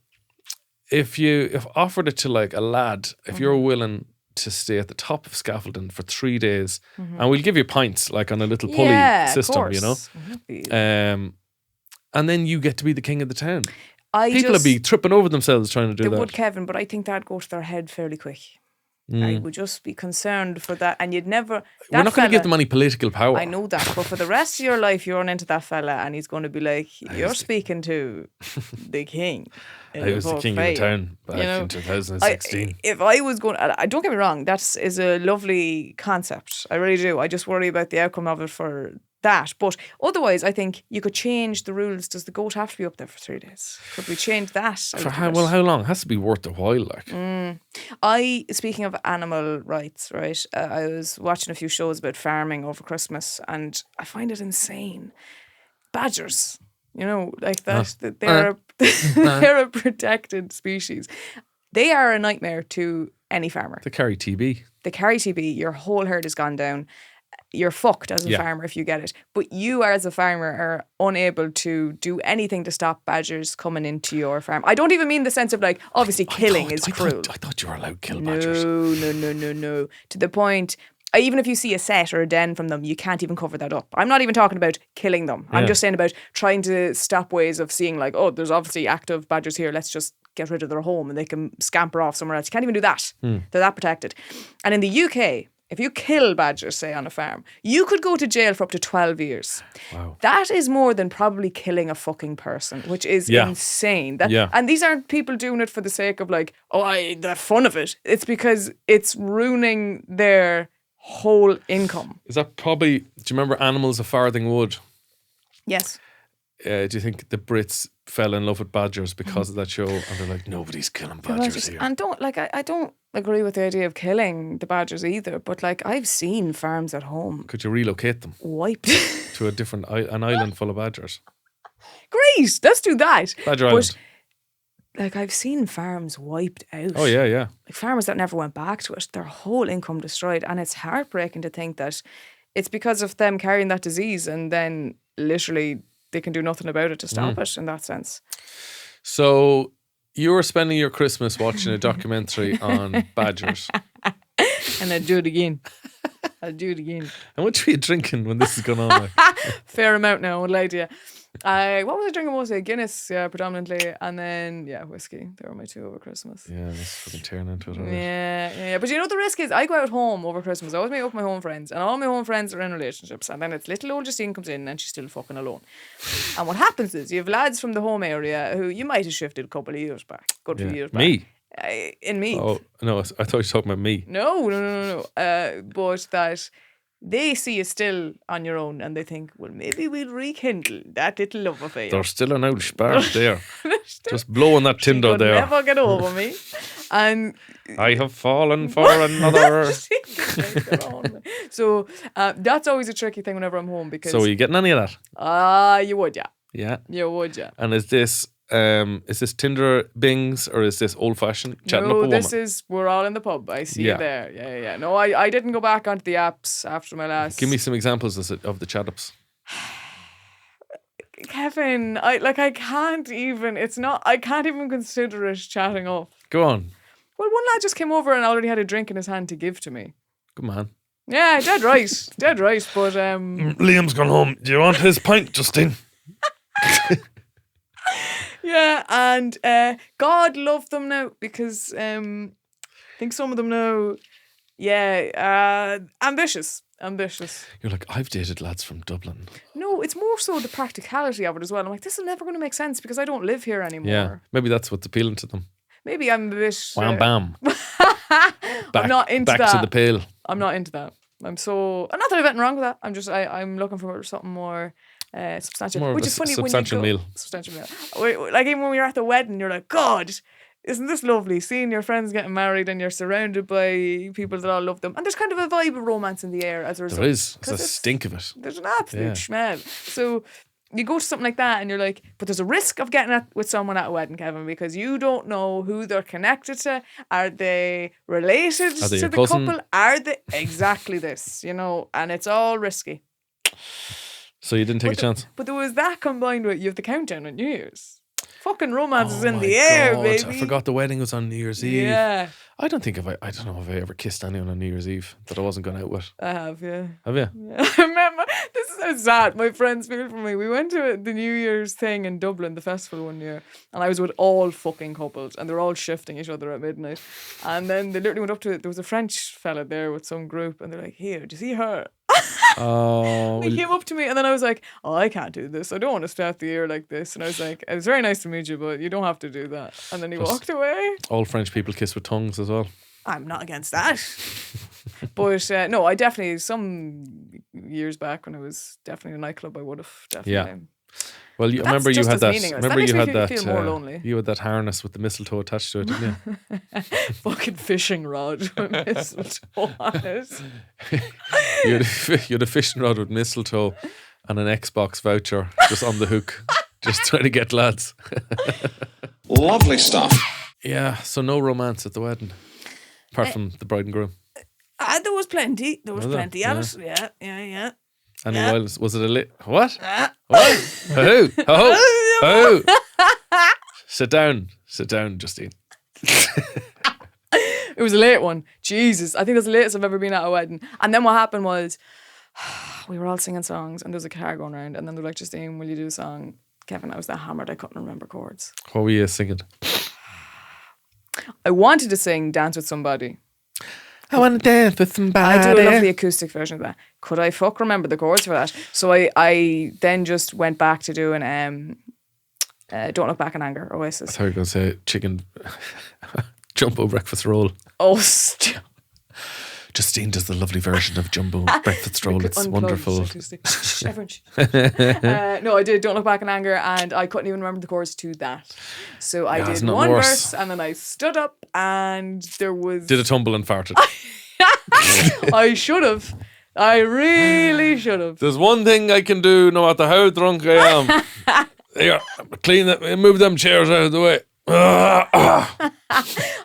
Speaker 5: if offered it to, like, a lad, if you're willing to stay at the top of scaffolding for 3 days, and we'll give you pints like on a little pulley system, and then you get to be the king of the town. People would be tripping over themselves trying to do that.
Speaker 6: They would, Kevin, but I think that'd go to their head fairly quick. I would just be concerned for that, and you'd never.
Speaker 5: We're not going to give them any political power.
Speaker 6: I know that, but for the rest of your life, you run into that fella, and he's going to be like, "You're speaking to the king."
Speaker 5: I was the king of the town back in 2016.
Speaker 6: If I was going, don't get me wrong, that is a lovely concept. I really do. I just worry about the outcome of it for that. But otherwise, I think you could change the rules. Does the goat have to be up there for 3 days? Could we change that?
Speaker 5: For how long? It has to be worth a while, like.
Speaker 6: Speaking of animal rights, right? I was watching a few shows about farming over Christmas, and I find it insane. Badgers, like that. They're a protected species. They are a nightmare to any farmer.
Speaker 5: They carry TB. Your whole herd has gone down. You're fucked as a farmer if you get it. But you, as a farmer, are unable to do anything to stop badgers coming into your farm. I don't even mean the sense of, like, obviously killing is cruel. I thought you were allowed to kill badgers.
Speaker 6: No. To the point, even if you see a set or a den from them, you can't even cover that up. I'm not even talking about killing them. I'm just saying about trying to stop ways of seeing, like, oh, there's obviously active badgers here. Let's just get rid of their home and they can scamper off somewhere else. You can't even do that. They're that protected. And in the UK, if you kill badgers, say, on a farm, you could go to jail for up to 12 years.
Speaker 5: Wow.
Speaker 6: That is more than probably killing a fucking person, which is insane. And these aren't people doing it for the sake of, like, the fun of it. It's because it's ruining their whole income.
Speaker 5: Is that probably, do you remember Animals a Farthing Wood?
Speaker 6: Yes.
Speaker 5: Do you think the Brits fell in love with badgers because of that show? And they're like, nobody's killing badgers here.
Speaker 6: And I don't agree with the idea of killing the badgers either, but, like, I've seen farms at home.
Speaker 5: Could you relocate them?
Speaker 6: Wiped.
Speaker 5: To an island full of badgers.
Speaker 6: Great, let's do that.
Speaker 5: Badger Island.
Speaker 6: Like, I've seen farms wiped out.
Speaker 5: Oh, yeah.
Speaker 6: Like, farmers that never went back to it, their whole income destroyed. And it's heartbreaking to think that it's because of them carrying that disease and then literally they can do nothing about it to stop it in that sense. So
Speaker 5: you were spending your Christmas watching a documentary on badgers.
Speaker 6: And I'd do it again. And
Speaker 5: what were you drinking when this is going on? Like?
Speaker 6: Fair amount now, I won't lie to you. What was I drinking mostly? Guinness, predominantly, and then whiskey. They were my two over Christmas.
Speaker 5: Yeah, that's fucking tearing into it.
Speaker 6: Yeah. But the risk is I go out home over Christmas. I always meet up with my home friends, and all my home friends are in relationships, and then it's little old Justine comes in and she's still fucking alone. And what happens is you have lads from the home area who you might have shifted a couple of years back, few years back.
Speaker 5: Me?
Speaker 6: In me.
Speaker 5: Oh no, I thought you were talking about me.
Speaker 6: No. But that they see you still on your own and they think, well, maybe we'll rekindle that little love affair.
Speaker 5: There's still an old spark there. Just blowing that tinder
Speaker 6: Could
Speaker 5: there.
Speaker 6: never get over me. And
Speaker 5: I have fallen for another.
Speaker 6: so that's always a tricky thing whenever I'm home because
Speaker 5: So are you getting any of that?
Speaker 6: you would, yeah.
Speaker 5: Yeah.
Speaker 6: You would, yeah.
Speaker 5: And is this Tinder bings or is this old fashioned chatting up a
Speaker 6: No,
Speaker 5: woman?
Speaker 6: we're all in the pub. I see
Speaker 5: Yeah.
Speaker 6: you there. Yeah. No, I didn't go back onto the apps after my last.
Speaker 5: Give me some examples of the chat ups.
Speaker 6: Kevin, I can't even consider it chatting up.
Speaker 5: Go on.
Speaker 6: Well, one lad just came over and already had a drink in his hand to give to me.
Speaker 5: Good man.
Speaker 6: Yeah, dead right. But
Speaker 5: Liam's gone home. Do you want his pint, Justine?
Speaker 6: yeah, and God love them now because I think some of them now, ambitious.
Speaker 5: You're like, I've dated lads from Dublin.
Speaker 6: No, it's more so the practicality of it as well. I'm like, this is never going to make sense because I don't live here anymore.
Speaker 5: Yeah. Maybe that's what's appealing to them.
Speaker 6: Maybe I'm a bit.
Speaker 5: Wham bam.
Speaker 6: I'm not into
Speaker 5: back
Speaker 6: that.
Speaker 5: to the pale.
Speaker 6: I'm not into that. Not that I've anything wrong with that. I'm looking for something more substantial.
Speaker 5: More of
Speaker 6: which
Speaker 5: a
Speaker 6: is funny
Speaker 5: substantial
Speaker 6: when you
Speaker 5: meal.
Speaker 6: Substantial meal. Like even when we were at the wedding, you're like, God, isn't this lovely? Seeing your friends getting married and you're surrounded by people that all love them. And there's kind of a vibe of romance in the air as a result.
Speaker 5: There is. There's a stink of it.
Speaker 6: There's an absolute smell. So you go to something like that and you're like, but there's a risk of getting it with someone at a wedding, Kevin, because you don't know who they're connected to. Are they related
Speaker 5: Are they
Speaker 6: to
Speaker 5: your
Speaker 6: the
Speaker 5: cousin?
Speaker 6: couple? Are they exactly this, and it's all risky.
Speaker 5: So you didn't take a chance?
Speaker 6: But there was that combined with you have the countdown on New Year's. Fucking romance is in
Speaker 5: my
Speaker 6: the air,
Speaker 5: God,
Speaker 6: baby.
Speaker 5: I forgot the wedding was on New Year's Eve.
Speaker 6: Yeah,
Speaker 5: I don't know if I ever kissed anyone on New Year's Eve that I wasn't going out with.
Speaker 6: I have, yeah.
Speaker 5: Have you?
Speaker 6: I remember, this is how sad my friends feel for me. We went to the New Year's thing in Dublin, the festival one year, and I was with all fucking couples, and they were all shifting each other at midnight. And then they literally went up to it. There was a French fella there with some group, and they're like, "Here, do you see her?"
Speaker 5: Oh.
Speaker 6: He came up to me, and then I was like, "Oh, I can't do this. I don't want to start the year like this." And I was like, "It was very nice to meet you, but you don't have to do that." And then he walked away.
Speaker 5: All French people kiss with tongues as well.
Speaker 6: I'm not against that. But no, I definitely, some years back when I was definitely in a nightclub, I would have definitely.
Speaker 5: Yeah. Well, I
Speaker 6: That's
Speaker 5: remember you
Speaker 6: just
Speaker 5: had
Speaker 6: as
Speaker 5: that.
Speaker 6: meaningless.
Speaker 5: Remember
Speaker 6: That
Speaker 5: you
Speaker 6: makes
Speaker 5: had
Speaker 6: me
Speaker 5: that.
Speaker 6: feel more lonely.
Speaker 5: You had that harness with the mistletoe attached to it, didn't you?
Speaker 6: Fucking fishing rod with mistletoe on it.
Speaker 5: you had a fishing rod with mistletoe and an Xbox voucher just on the hook, just trying to get lads.
Speaker 3: Lovely stuff.
Speaker 5: Yeah, so no romance at the wedding, apart from the bride and groom.
Speaker 6: There was plenty. There was
Speaker 5: Was there?
Speaker 6: plenty.
Speaker 5: Yeah.
Speaker 6: Yeah.
Speaker 5: Any
Speaker 6: Yeah.
Speaker 5: was it a lit? What? What? Who? Oh. Sit down, Justine.
Speaker 6: It was a late one. Jesus. I think that's the latest I've ever been at a wedding. And then what happened was we were all singing songs and there was a car going around and then they're like, Justine, will you do a song? Kevin, I was that hammered I couldn't remember chords.
Speaker 5: What were you singing?
Speaker 6: I wanted to sing Dance With Somebody.
Speaker 5: I want to dance with somebody.
Speaker 6: I do a lovely acoustic version of that. Could I remember the chords for that? So I then just went back to doing Don't Look Back in Anger,
Speaker 5: I
Speaker 6: Oasis.
Speaker 5: thought you were going to say chicken jumbo breakfast roll.
Speaker 6: Oh,
Speaker 5: Justine does the lovely version of jumbo breakfast roll. It's
Speaker 6: Unplugged
Speaker 5: wonderful.
Speaker 6: acoustic. Everyone no, I did Don't Look Back in Anger and I couldn't even remember the chords to that. So I
Speaker 5: it's
Speaker 6: did
Speaker 5: not
Speaker 6: one
Speaker 5: worse.
Speaker 6: verse and then I stood up and there was...
Speaker 5: Did a tumble and farted.
Speaker 6: I should have. I really should have.
Speaker 5: There's one thing I can do no matter how drunk I am. Here, move them chairs out of the way.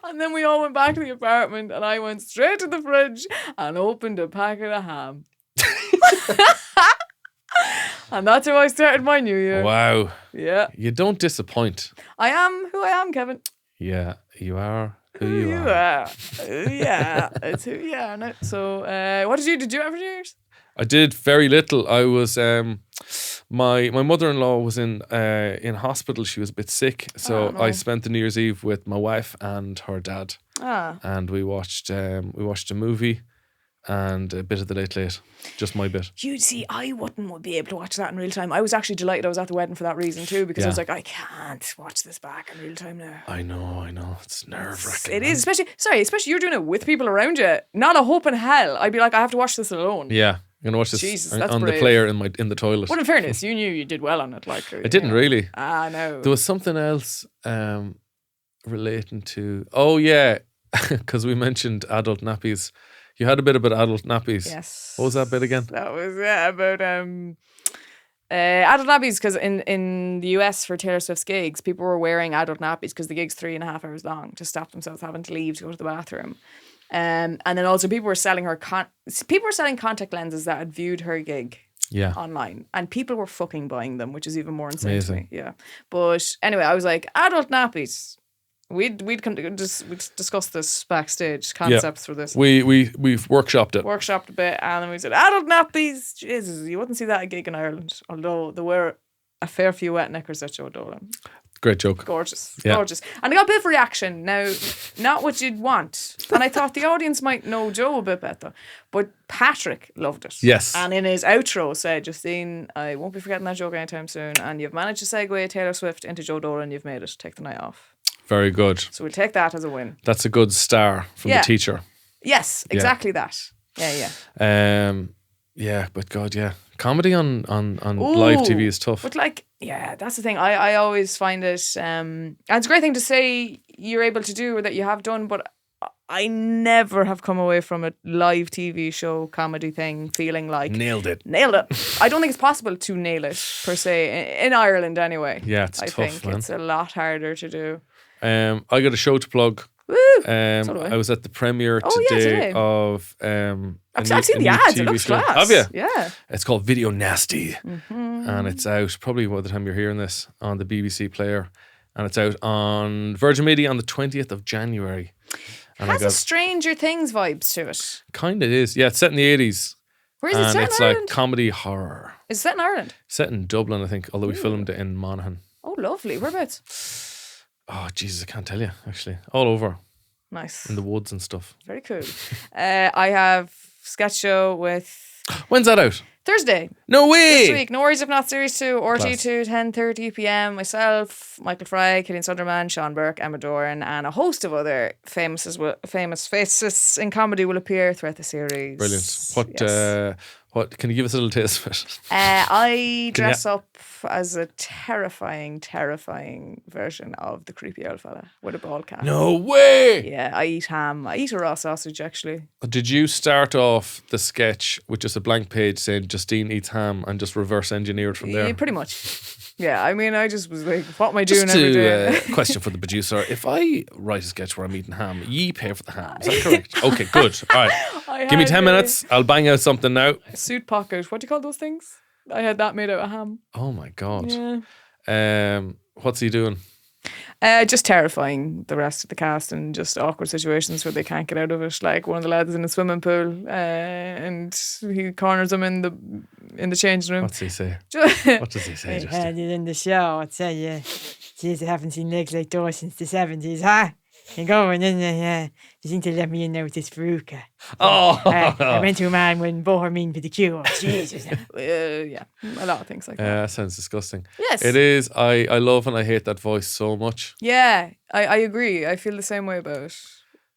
Speaker 6: And then we all went back to the apartment and I went straight to the fridge and opened a packet of ham. And that's how I started my new year.
Speaker 5: Wow.
Speaker 6: Yeah.
Speaker 5: You don't disappoint.
Speaker 6: I am who I am, Kevin.
Speaker 5: Yeah, you are who
Speaker 6: Who
Speaker 5: you are.
Speaker 6: Yeah. It's who you are. No? So, what did you do every New Year's?
Speaker 5: I did very little. I was my mother-in-law was in hospital. She was a bit sick, so I spent the New Year's Eve with my wife and her dad, and we watched a movie and a bit of the Late Late, just my bit.
Speaker 6: You see, I wouldn't be able to watch that in real time. I was actually delighted I was at the wedding for that reason too, because I was like, I can't watch this back in real time now.
Speaker 5: I know, it's nerve-wracking.
Speaker 6: It is, especially you're doing it with people around you. Not a hope in hell. I'd be like, I have to watch this alone.
Speaker 5: Yeah. I'm gonna watch this
Speaker 6: Jesus,
Speaker 5: on
Speaker 6: that's
Speaker 5: the
Speaker 6: brave.
Speaker 5: player in the toilet.
Speaker 6: But in fairness, you knew you did well on it. Like
Speaker 5: I didn't really.
Speaker 6: No.
Speaker 5: There was something else relating to. Oh yeah, because we mentioned adult nappies. You had a bit about adult nappies.
Speaker 6: Yes.
Speaker 5: What was that bit again?
Speaker 6: That was about adult nappies, because in the US for Taylor Swift's gigs, people were wearing adult nappies because the gig's 3.5 hours long to stop themselves having to leave to go to the bathroom. And then also people were selling contact lenses that had viewed her gig
Speaker 5: Yeah.
Speaker 6: online, and people were fucking buying them, which is even more insane to
Speaker 5: Amazing.
Speaker 6: me. Yeah, but anyway, I was like, adult nappies. We'd discussed this backstage concepts for this.
Speaker 5: We've workshopped it.
Speaker 6: Workshopped a bit, and then we said adult nappies. Jesus, you wouldn't see that at a gig in Ireland, although there were a fair few wet knickers at Joe Dolan.
Speaker 5: Great joke.
Speaker 6: Gorgeous,
Speaker 5: Yeah.
Speaker 6: gorgeous, and I got a bit of reaction. Now, not what you'd want, and I thought the audience might know Joe a bit better, but Patrick loved it.
Speaker 5: Yes.
Speaker 6: And in his outro said, Justine, I won't be forgetting that joke anytime soon, and you've managed to segue Taylor Swift into Joe Dolan. You've made it. Take the night off.
Speaker 5: Very good.
Speaker 6: So we'll take that as a win.
Speaker 5: That's a good star from
Speaker 6: Yeah.
Speaker 5: the teacher.
Speaker 6: Yes, exactly that. Yeah.
Speaker 5: Yeah, but God, yeah. Comedy on live TV is tough.
Speaker 6: But like, yeah, that's the thing. I always find it, and it's a great thing to say you're able to do or that you have done, but I never have come away from a live TV show comedy thing feeling like
Speaker 5: Nailed it.
Speaker 6: I don't think it's possible to nail it per se in Ireland anyway.
Speaker 5: Yeah, it's
Speaker 6: I
Speaker 5: tough,
Speaker 6: think
Speaker 5: man.
Speaker 6: it's a lot harder to do.
Speaker 5: I got a show to plug.
Speaker 6: Woo! So do I.
Speaker 5: I was at the premiere
Speaker 6: Oh, yeah,
Speaker 5: today
Speaker 6: today.
Speaker 5: of
Speaker 6: I've seen the ads. It looks class.
Speaker 5: Have you?
Speaker 6: Yeah.
Speaker 5: It's called Video Nasty,
Speaker 6: Mm-hmm.
Speaker 5: and it's out probably by the time you're hearing this on the BBC Player, and it's out on Virgin Media on the 20th of January. And
Speaker 6: Has a Stranger Things vibes to it.
Speaker 5: kind of is, yeah. It's set in the 80s,
Speaker 6: Where is it
Speaker 5: and
Speaker 6: set
Speaker 5: it's
Speaker 6: in
Speaker 5: like
Speaker 6: Ireland?
Speaker 5: comedy horror.
Speaker 6: Is it set in Ireland?
Speaker 5: Set in Dublin, I think, although we filmed it in Monaghan.
Speaker 6: Oh, lovely. Whereabouts?
Speaker 5: Oh, Jesus, I can't tell you, actually. All over,
Speaker 6: Nice.
Speaker 5: in the woods and stuff.
Speaker 6: Very cool. I have sketch show with
Speaker 5: When's that out?
Speaker 6: Thursday
Speaker 5: No way!
Speaker 6: this week. No Worries If Not Series 2, RT2, 10:30 p.m. Myself, Michael Fry, Killian Sunderman, Sean Burke, Emma Doran, and a host of other famous faces in comedy will appear throughout the series.
Speaker 5: Brilliant.
Speaker 6: Yes.
Speaker 5: What can you give us a little taste of it?
Speaker 6: I dress up as a terrifying version of the creepy old fella with a bald cap.
Speaker 5: No way!
Speaker 6: Yeah, I eat ham. I eat a raw sausage, actually.
Speaker 5: Did you start off the sketch with just a blank page saying Justine eats ham and just reverse engineer it from there?
Speaker 6: Yeah, pretty much. Yeah, I mean, I just was like, what am I doing
Speaker 5: Just
Speaker 6: every day?
Speaker 5: question for the producer. If I write a sketch where I'm eating ham, ye pay for the ham. Is that correct? Okay, good. All right. Give me 10 minutes. I'll bang out something now.
Speaker 6: Suit pocket. What do you call those things? I had that made out of ham.
Speaker 5: Oh my God.
Speaker 6: Yeah.
Speaker 5: What's he doing?
Speaker 6: Just terrifying the rest of the cast and just awkward situations where they can't get out of it. Like one of the lads is in a swimming pool and he corners them in the changing room.
Speaker 5: What's he say? What does he say, Justine?
Speaker 8: And in the show, I'd say, geez, I haven't seen legs like those since the 70s, huh? You go and then you seem to let me in there with this Veruca.
Speaker 5: Oh!
Speaker 8: I went to a man when both mean for the cure. Jesus.
Speaker 6: Yeah, a lot of things like that.
Speaker 5: That sounds disgusting.
Speaker 6: Yes.
Speaker 5: It is. I love and I hate that voice so much.
Speaker 6: Yeah, I agree. I feel the same way about it.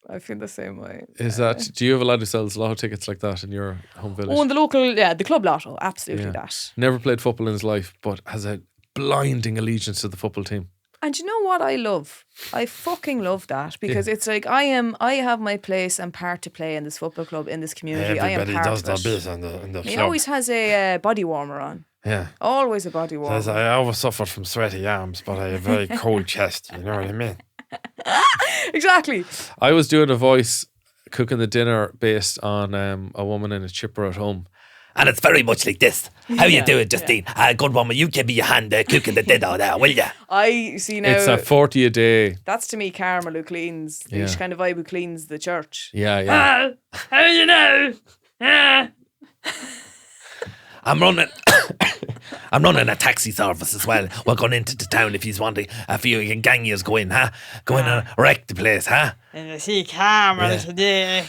Speaker 6: I feel the same way.
Speaker 5: Do you have a lad who sells lotto tickets like that in your home village?
Speaker 6: Oh, in the local, the club lotto, absolutely
Speaker 5: Yeah.
Speaker 6: that.
Speaker 5: Never played football in his life, but has a blinding allegiance to the football team.
Speaker 6: And you know what I love? I fucking love that because it's like I have my place and part to play in this football club, in this community. I am part of it.
Speaker 5: in the
Speaker 6: He always has a body warmer on.
Speaker 5: Yeah.
Speaker 6: Always a body warmer.
Speaker 9: Says I always suffered from sweaty arms, but I have a very cold chest. You know what I mean?
Speaker 6: Exactly.
Speaker 5: I was doing a voice cooking the dinner based on a woman in a chipper at home.
Speaker 9: And it's very much like this. How you doing, Justine? Good woman, you give me your hand cooking the dinner there, will ya?
Speaker 6: I see now.
Speaker 5: It's a 40 a day.
Speaker 6: That's to me Carmel who cleans, the
Speaker 5: Yeah.
Speaker 6: kind of vibe who cleans the church.
Speaker 5: Yeah.
Speaker 8: How you know?
Speaker 9: I'm running a taxi service as well. We're going into the town if he's wanting. A few gang yous go in, huh? Go in and wreck the place, huh?
Speaker 8: And I see Carmel today.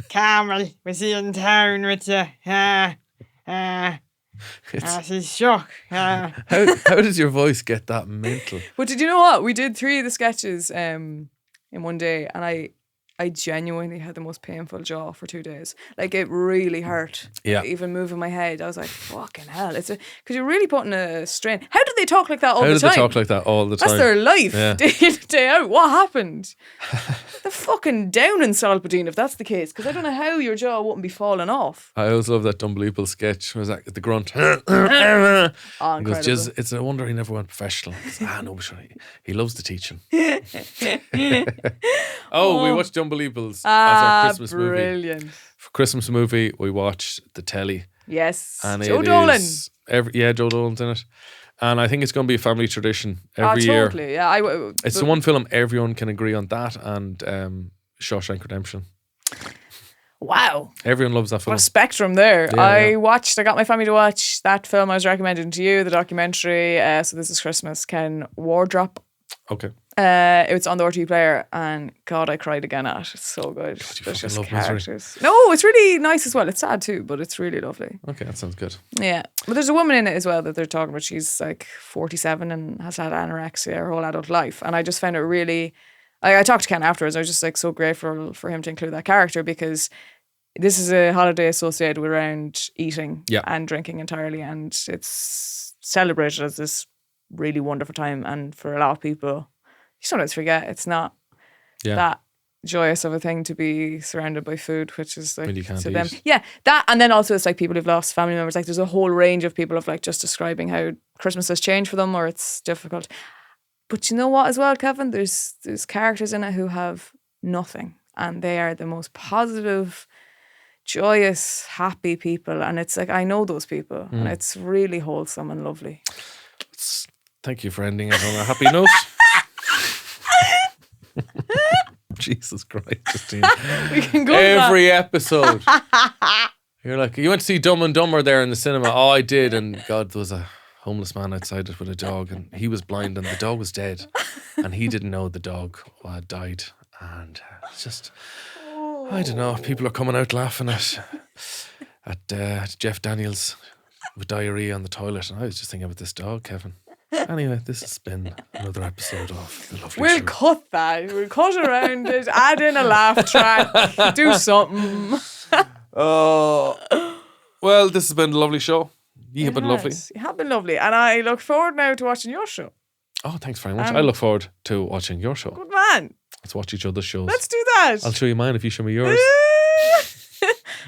Speaker 8: Carmel was here in town with you. She's shocked.
Speaker 5: How does your voice get that mental?
Speaker 6: But did you know what? We did 3 of the sketches in one day, and I I genuinely had the most painful jaw for 2 days. Like, it really hurt.
Speaker 5: Yeah.
Speaker 6: Even moving my head, I was like, fucking hell. Because you're really putting a strain. How do they talk like that all
Speaker 5: How
Speaker 6: the
Speaker 5: did
Speaker 6: time?
Speaker 5: they talk like that all the time?
Speaker 6: That's their life,
Speaker 5: Yeah.
Speaker 6: day in, day out. What happened? They're fucking down in Salpadine if that's the case. Because I don't know how your jaw wouldn't be falling off.
Speaker 5: I always love that Unbelievable sketch. It was like the grunt.
Speaker 6: Oh,
Speaker 5: He goes,
Speaker 6: incredible.
Speaker 5: "Just, it's a wonder he never went professional." He goes, no, but sure, he loves the teaching. We watched Unbelievables as our Christmas movie.
Speaker 6: Brilliant.
Speaker 5: For Christmas movie, we watched the telly.
Speaker 6: Yes.
Speaker 5: And
Speaker 6: Joe
Speaker 5: it
Speaker 6: Dolan.
Speaker 5: is Joe Dolan's in it. And I think it's going to be a family tradition every year.
Speaker 6: Totally. Yeah,
Speaker 5: It's the one film everyone can agree on, that and Shawshank Redemption.
Speaker 6: Wow.
Speaker 5: Everyone loves that
Speaker 6: What
Speaker 5: film.
Speaker 6: a spectrum there.
Speaker 5: Yeah,
Speaker 6: I got my family to watch that film I was recommending to you, the documentary, So This Is Christmas, Ken Wardrop.
Speaker 5: Okay.
Speaker 6: It's on the RTE player, and God, I cried again at it. It's so good.
Speaker 5: you
Speaker 6: There's
Speaker 5: fucking
Speaker 6: just
Speaker 5: love misery.
Speaker 6: characters. No, it's really nice as well. It's sad too, but it's really lovely.
Speaker 5: Okay, that sounds good.
Speaker 6: Yeah. But there's a woman in it as well that they're talking about. She's like 47 and has had anorexia her whole adult life. And I just found it really... I talked to Ken afterwards. I was just like so grateful for him to include that character, because this is a holiday associated with around eating and drinking entirely. And it's celebrated as this really wonderful time. And for a lot of people, you sometimes forget it's not that joyous of a thing to be surrounded by food, which is like
Speaker 5: When you can't
Speaker 6: to them.
Speaker 5: eat.
Speaker 6: Yeah, that, and then also it's like people who've lost family members. Like there's a whole range of people of like just describing how Christmas has changed for them or it's difficult. But you know what as well, Kevin? There's characters in it who have nothing, and they are the most positive, joyous, happy people. And it's like, I know those people, and it's really wholesome and lovely.
Speaker 5: Thank you for ending it on a happy note. Jesus Christ, Justine.
Speaker 6: We can go
Speaker 5: Every episode. You're like, you went to see Dumb and Dumber there in the cinema. Oh, I did. And God, there was a homeless man outside it with a dog, and he was blind and the dog was dead. And he didn't know the dog had died. And it's just, I don't know, people are coming out laughing at Jeff Daniels with diarrhea on the toilet. And I was just thinking about this dog, Kevin. Anyway, this has been another episode of The Lovely
Speaker 6: We'll
Speaker 5: Show.
Speaker 6: cut that. We'll cut around it, add in a laugh track, do something.
Speaker 5: Oh, well, this has been The Lovely Show. You have been lovely.
Speaker 6: You have been lovely. And I look forward now to watching your show.
Speaker 5: Oh, thanks very much. I look forward to watching your show.
Speaker 6: Good man.
Speaker 5: Let's watch each other's shows.
Speaker 6: Let's do that.
Speaker 5: I'll show you mine if you show me yours.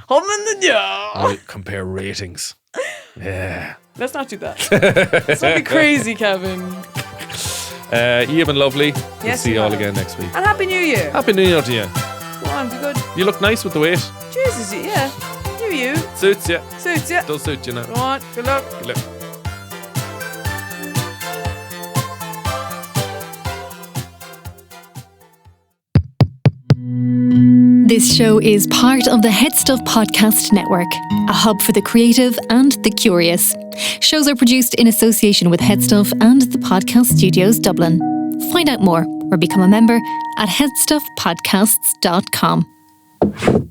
Speaker 6: Hum in the jaw.
Speaker 5: I'll compare ratings. Yeah.
Speaker 6: Let's not do that. Let's not be crazy, Kevin.
Speaker 5: You have been lovely. We'll
Speaker 6: Yes,
Speaker 5: see
Speaker 6: you
Speaker 5: you all
Speaker 6: have.
Speaker 5: again next week.
Speaker 6: And Happy New Year.
Speaker 5: Happy New Year to you.
Speaker 6: Go on, be good.
Speaker 5: You look nice with the weight.
Speaker 6: Jesus, yeah. Do you?
Speaker 5: Suits you.
Speaker 6: Suits you.
Speaker 5: Does suit you now.
Speaker 6: Go on. Good luck.
Speaker 5: Good luck.
Speaker 1: This show is part of the HeadStuff Podcast Network, a hub for the creative and the curious. Shows are produced in association with HeadStuff and the Podcast Studios Dublin. Find out more or become a member at headstuffpodcasts.com.